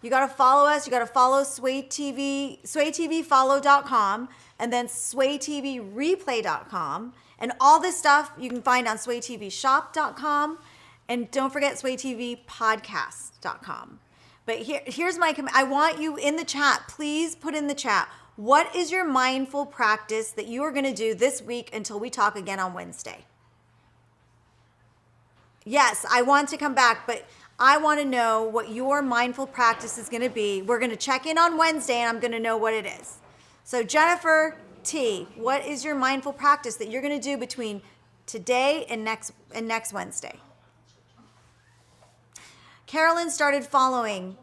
You got to follow us. You got to follow Sway TV, swaytvfollow.com, and then swaytvreplay.com. And all this stuff you can find on swaytvshop.com. And don't forget swaytvpodcast.com. But here's my I want you in the chat. Please put in the chat. What is your mindful practice that you are going to do this week until we talk again on Wednesday? Yes, I want to come back, but I want to know what your mindful practice is going to be. We're going to check in on Wednesday, and I'm going to know what it is. So Jennifer T, what is your mindful practice that you're going to do between today and next Wednesday? Carolyn started following.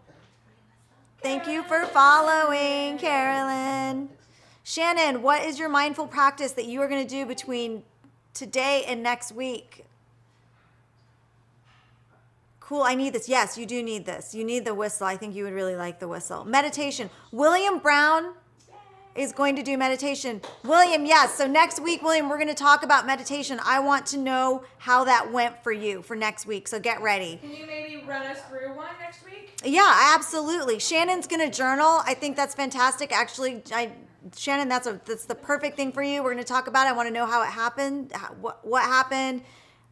Thank you for following, Carolyn. Shannon, what is your mindful practice that you are going to do between today and next week? Cool, I need this. Yes, you do need this. You need the whistle. I think you would really like the whistle. Meditation. William Brown is going to do meditation. William, yes. So next week, William, we're going to talk about meditation. I want to know how that went for you for next week. So get ready. Can you maybe run us through one next week? Yeah, absolutely. Shannon's going to journal. I think that's fantastic. Actually, Shannon, that's the perfect thing for you. We're going to talk about it. I want to know how it happened, what happened.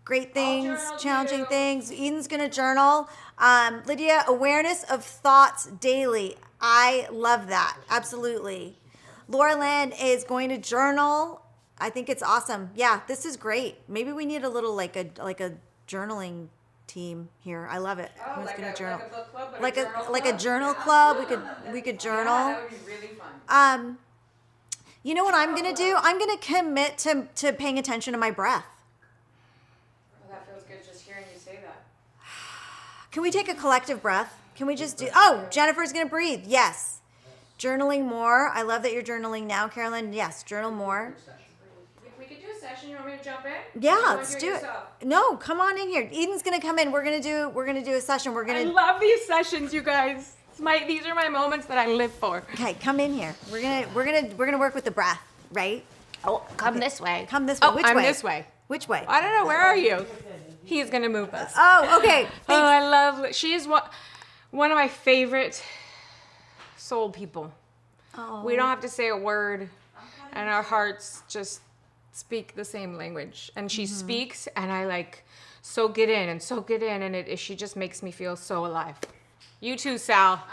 Great things, challenging things. Eden's going to journal. Lydia, awareness of thoughts daily. I love that. Absolutely. Laura Lynn is going to journal. I think it's awesome. Yeah, this is great. Maybe we need a little like a journaling team here. I love it. Oh, Who's like gonna a journal? book club, but Like a journal club. We could journal. Yeah, that would be really fun. You know what I'm gonna do? I'm gonna commit to paying attention to my breath. Oh, that feels good just hearing you say that. Can we take a collective breath? Can we just do? Oh, Jennifer's gonna breathe. Yes. Journaling more. I love that you're journaling now, Carolyn. Yes, journal more. We could do a session. You want me to jump in? Yeah, Or you wanna let's it do it. yourself? No, come on in here. Eden's gonna come in. We're gonna do a session. We're I gonna. love these sessions, you guys. These are my moments that I live for. Okay, come in here. We're gonna work with the breath, right? Oh, come this way. Come this way. Oh, Which I'm way? this way. Which way? I don't know. Where are you? He's gonna move us. Oh, okay. Oh, I love. She is one of my favorite soul people. Oh. We don't have to say a word, and our hearts just speak the same language. And she speaks, and I soak it in, and she just makes me feel so alive. You too, Sal.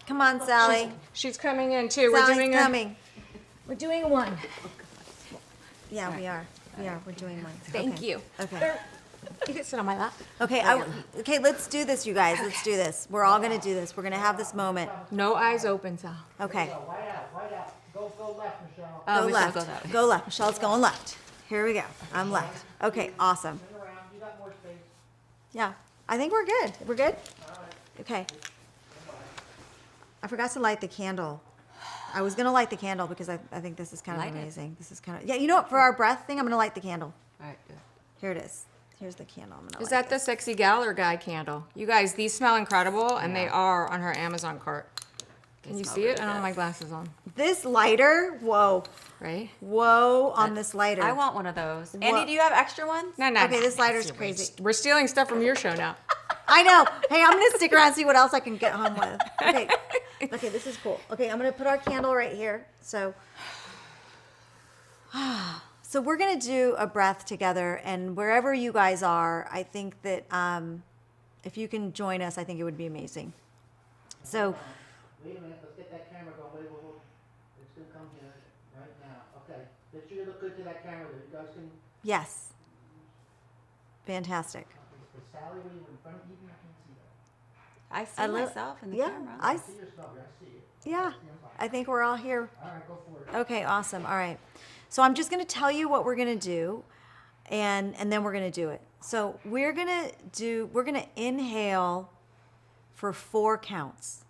Come on, Sally. She's coming in too. Sally's coming. We're doing one. Yeah, we are. We're doing one. Thank you. Okay. You can sit on my lap. Okay. Okay. Let's do this, you guys. Let's do this. We're all gonna do this. We're gonna have this moment. No eyes open, Sal. Okay. White out. Go left, Michelle. Go we left. should go that way. Go left. Michelle's going left. Here we go. I'm left. Okay. Awesome. Turn around. You got more space. Yeah. I think we're good. We're good. Okay. I forgot to light the candle. I was gonna light the candle because I think this is kind of Light it. amazing. This is kind of You know what? For our breath thing, I'm gonna light the candle. All right, good. Here it is. Here's the candle. I'm gonna Is light that the sexy gal or guy candle? You guys, these smell incredible, and they are on her Amazon cart. Can you see it? I don't have my glasses on. This lighter. Whoa. Right? Whoa on this lighter. I want one of those. Andy, do you have extra ones? No. Okay, this lighter's crazy. We're stealing stuff from your show now. I know. Hey, I'm gonna stick around and see what else I can get home with. Okay. Okay, this is cool. Okay, I'm gonna put our candle right here. So we're gonna do a breath together, and wherever you guys are, I think that if you can join us, I think it would be amazing. So Wait a minute. Let's get that camera going. Wait. It's gonna come here right now. Okay. Make sure you look good to that camera. There. You guys can. yes, fantastic. For Sally, when you're in front of you, you can see that. I see myself in the yeah, camera. I see your smell. I see it. Yeah, I think we're all here. All right, go for it. Okay, awesome. All right. So I'm just going to tell you what we're going to do, and then we're going to do it. So we're going to inhale for 4 counts.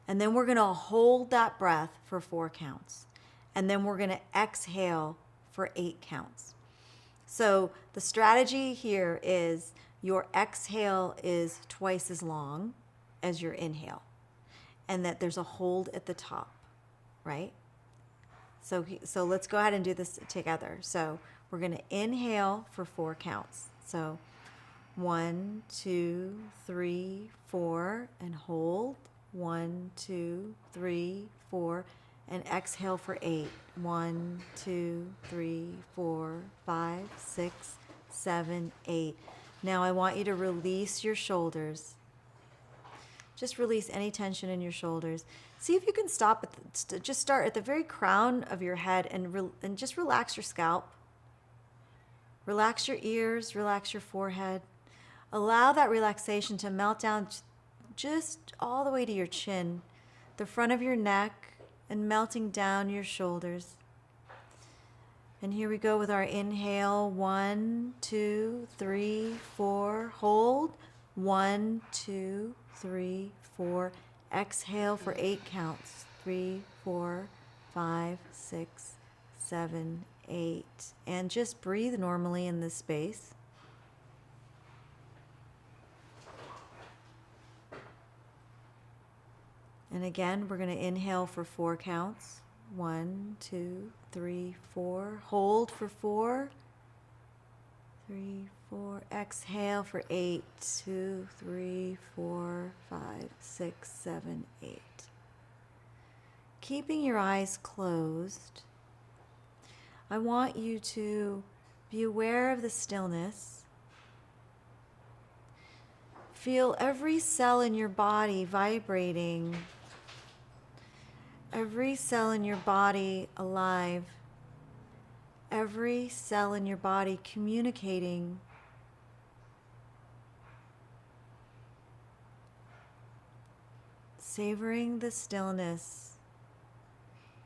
And then we're going to hold that breath for 4 counts. And then we're going to exhale for 8 counts. So the strategy here is your exhale is twice as long as your inhale, and that there's a hold at the top, right? So let's go ahead and do this together. So we're going to inhale for 4 counts. So 1, 2, 3, 4, and hold. 1, 2, 3, 4, and exhale for 8. 1, 2, 3, 4, 5, 6, 7, 8. Now I want you to release your shoulders. Just release any tension in your shoulders. See if you can stop at just start at the very crown of your head and just relax your scalp. Relax your ears, relax your forehead. Allow that relaxation to melt down just all the way to your chin, the front of your neck, and melting down your shoulders. And here we go with our inhale. 1, 2, 3, 4. Hold. 1, 2, 3, 4. Exhale for 8 counts. 3, 4, 5, 6, 7, 8. And just breathe normally in this space. And again, we're going to inhale for 4 counts. 1, 2, 3, 4. Hold for 4. 3, 4. Exhale for 8. 2, 3, 4, 5, 6, 7, 8. Keeping your eyes closed, I want you to be aware of the stillness. Feel every cell in your body vibrating. Every cell in your body alive. Every cell in your body communicating. Savoring the stillness.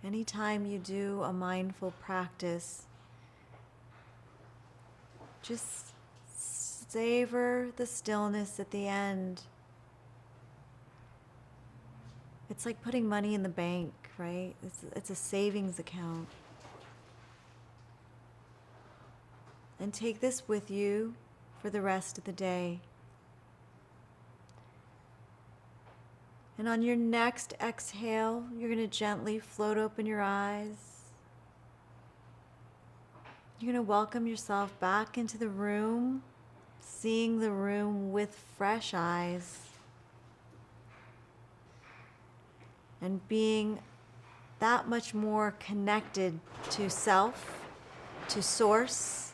Anytime you do a mindful practice, just savor the stillness at the end. It's like putting money in the bank, right? It's a savings account. And take this with you for the rest of the day. And on your next exhale, you're going to gently float open your eyes. You're going to welcome yourself back into the room, seeing the room with fresh eyes. And being that much more connected to self, to source,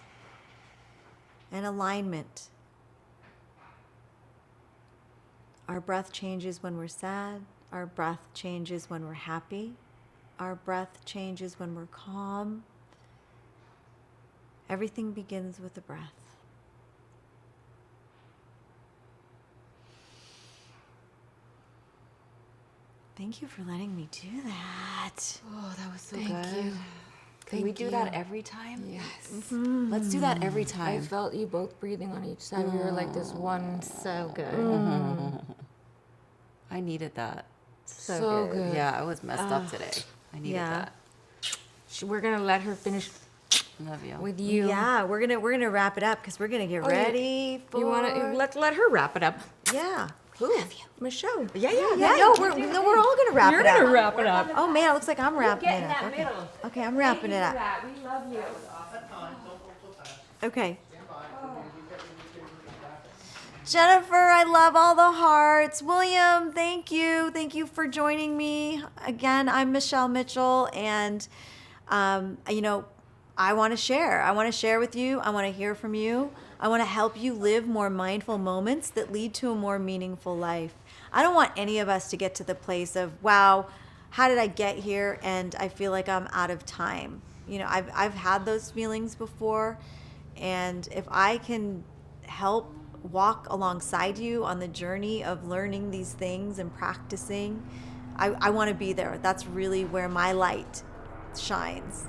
and alignment. Our breath changes when we're sad. Our breath changes when we're happy. Our breath changes when we're calm. Everything begins with the breath. Thank you for letting me do that. Oh, that was so Thank good. you. Can we do that every time? Yes. Let's do that every I time. felt you both breathing on each side. We were like this one. So good. I needed that. So good. Yeah, I was messed up today. I needed Yeah. that. We're gonna let her finish Love you. with you. Yeah, we're gonna wrap it up because we're gonna get ready for. You wanna let her wrap it up? Yeah. Michelle. Yeah. No, we're all gonna wrap it up. wrap it up. Oh man, it looks like I'm wrapping it up. Okay. middle. Okay, I'm wrapping it up. We love you. Okay. Jennifer, I love all the hearts. William, thank you. Thank you for joining me. Again, I'm Michelle Mitchell, and I want to share. I want to share with you. I want to hear from you. I want to help you live more mindful moments that lead to a more meaningful life. I don't want any of us to get to the place of, wow, how did I get here? And I feel like I'm out of time. I've had those feelings before. And if I can help walk alongside you on the journey of learning these things and practicing, I want to be there. That's really where my light shines.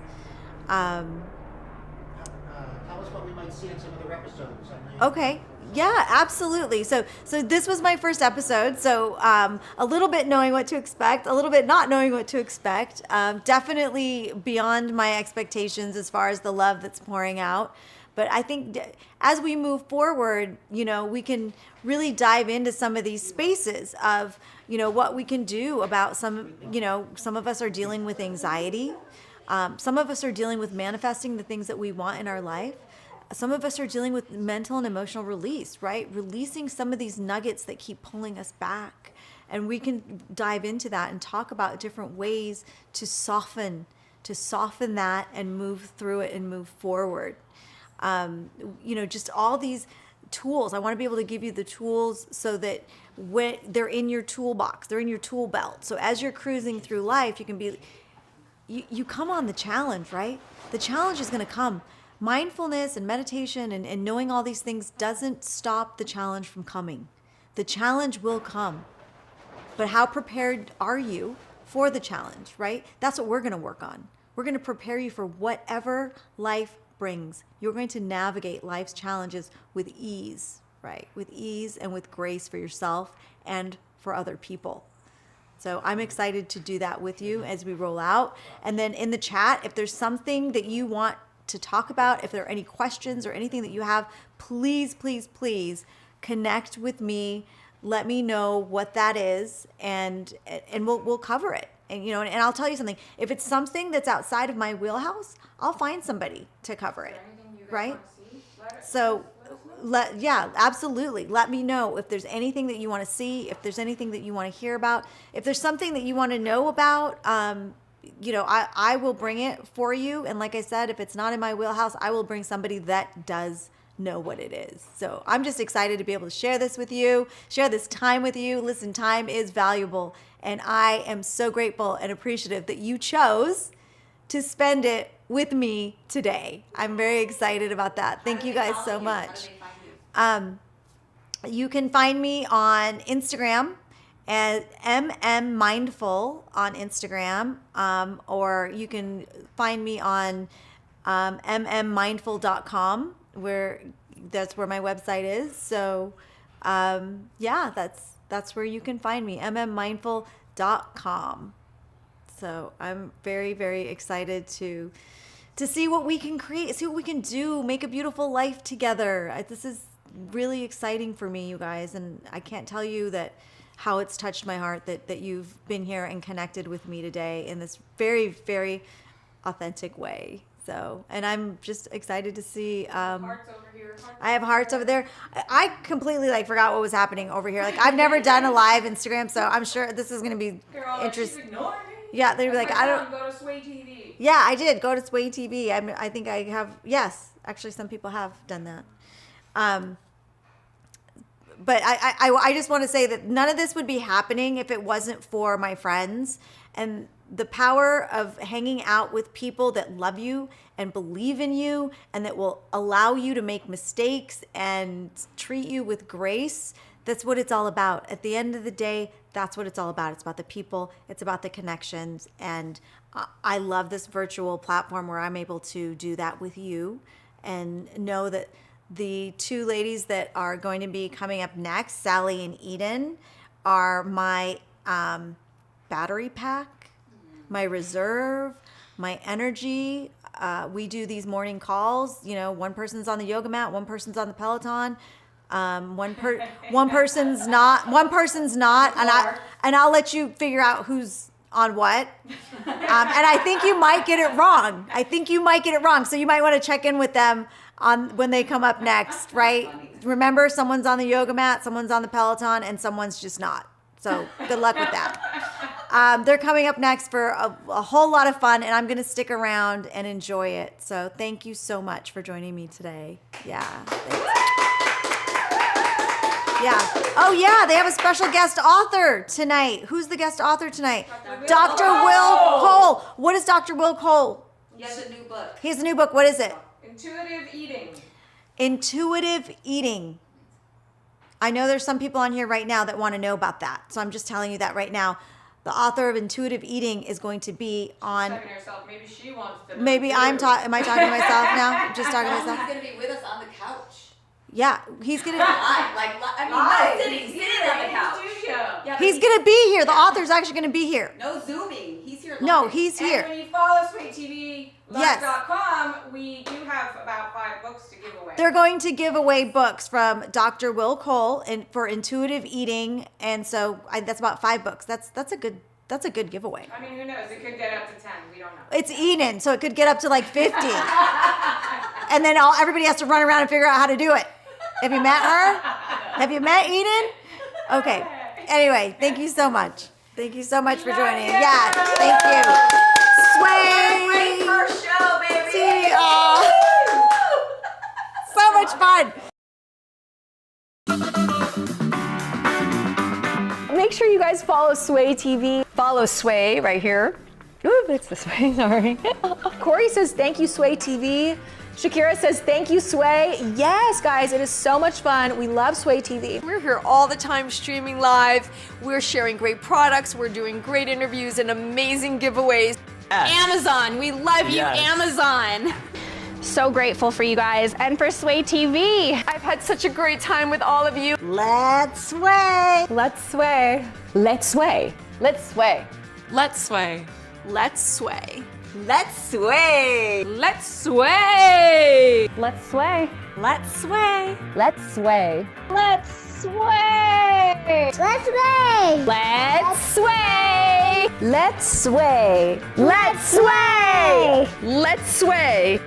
Tell us what we might see in some other episodes. Okay. Yeah, absolutely. So this was my first episode. So a little bit knowing what to expect, a little bit not knowing what to expect. Definitely beyond my expectations as far as the love that's pouring out. But I think as we move forward, we can really dive into some of these spaces of, what we can do about some of us are dealing with anxiety. Some of us are dealing with manifesting the things that we want in our life. Some of us are dealing with mental and emotional release, right? Releasing some of these nuggets that keep pulling us back. And we can dive into that and talk about different ways to soften that and move through it and move forward. Just all these tools. I want to be able to give you the tools so that when they're in your toolbox, they're in your tool belt. So as you're cruising through life, you can be, you come on the challenge, right? The challenge is going to come. Mindfulness and meditation and knowing all these things doesn't stop the challenge from coming. The challenge will come. But how prepared are you for the challenge, right? That's what we're going to work on. We're going to prepare you for whatever life brings. You're going to navigate life's challenges with ease, right? With ease and with grace for yourself and for other people. So I'm excited to do that with you as we roll out. And then in the chat, if there's something that you want to talk about, if there are any questions or anything that you have, please, please, please connect with me. Let me know what that is, and we'll cover it. And and I'll tell you something. If it's something that's outside of my wheelhouse, I'll find somebody to cover it. Right? So absolutely. Let me know if there's anything that you want to see, if there's anything that you want to hear about, if there's something that you want to know about. I will bring it for you. And like I said, if it's not in my wheelhouse, I will bring somebody that does know what it is. So I'm just excited to be able to share this with you, share this time with you. Listen, time is valuable. And I am so grateful and appreciative that you chose to spend it with me today. I'm very excited about that. Thank you guys so much. You can find me on Instagram at MMMindful on Instagram, or you can find me on mmmindful.com, that's where my website is. So that's where you can find me, mmmindful.com. So I'm very, very excited to see what we can create, see what we can do, make a beautiful life together. This is really exciting for me, you guys, and I can't tell you how it's touched my heart that you've been here and connected with me today in this very, very authentic way. So, and I'm just excited to see. Hearts over here. I have hearts over there. I completely forgot what was happening over here. I've never done a live Instagram, so I'm sure this is going to be interesting. Yeah, they'd be I don't go to Sway TV. Yeah, I did go to Sway TV. I think I have. Yes, actually, some people have done that. But I just want to say that none of this would be happening if it wasn't for my friends and the power of hanging out with people that love you and believe in you and that will allow you to make mistakes and treat you with grace. That's what it's all about. At the end of the day, that's what it's all about. It's about the people. It's about the connections. And I love this virtual platform where I'm able to do that with you and know that the two ladies that are going to be coming up next, Sally and Eden, are my battery pack, my reserve, my energy. We do these morning calls. One person's on the yoga mat, one person's on the Peloton. One person's not, and I'll let you figure out who's on what. And I think you might get it wrong. So you might want to check in with them when they come up next, right? Remember, someone's on the yoga mat, someone's on the Peloton, and someone's just not. So good luck with that. They're coming up next for a whole lot of fun, and I'm going to stick around and enjoy it. So thank you so much for joining me today. Yeah. Thanks. Yeah. Oh, yeah. They have a special guest author tonight. Who's the guest author tonight? Dr. Will Cole. What is Dr. Will Cole? He has a new book. He has a new book. What is it? Intuitive eating. Intuitive eating. I know there's some people on here right now that want to know about that. So I'm just telling you that right now. The author of Intuitive Eating is going to be on. Talking to herself. Maybe she wants to. Maybe I'm talking. Am I talking to myself now? I'm just talking to myself. He's going to be with us on the couch. Yeah, he's gonna. Sitting on the couch. Yeah, he's gonna be here. The author's actually gonna be here. No zooming. He's here. No, he's here. And when you follow SwayTV.com, Yes. we do have about 5 books to give away. They're going to give away books from Dr. Will Cole for Intuitive Eating, and so that's about 5 books. That's a good giveaway. I mean, who knows? It could get up to 10. We don't know. It's Eden, so it could get up to 50, and then everybody has to run around and figure out how to do it. Have you met her? Have you met Eden? Okay. Anyway, thank you so much. Thank you so much for joining. Yeah, thank you. Sway. Great first show, baby. See, so much fun. guys follow Sway TV, follow Sway right here. Ooh, it's this way, sorry. Corey says, thank you, Sway TV. Shakira says, thank you, Sway. Yes, guys, it is so much fun. We love Sway TV. We're here all the time streaming live. We're sharing great products. We're doing great interviews and amazing giveaways. Amazon, we love you, Yes. Amazon. So grateful for you guys and for Sway TV. I've had such a great time with all of you. Let's sway. Let's sway. Let's sway. Let's sway. Let's sway. Let's sway. Let's sway. Let's sway. Let's sway. Let's sway. Let's sway. Let's sway. Let's sway. Let's sway. Let's sway. Let's sway. Let's sway.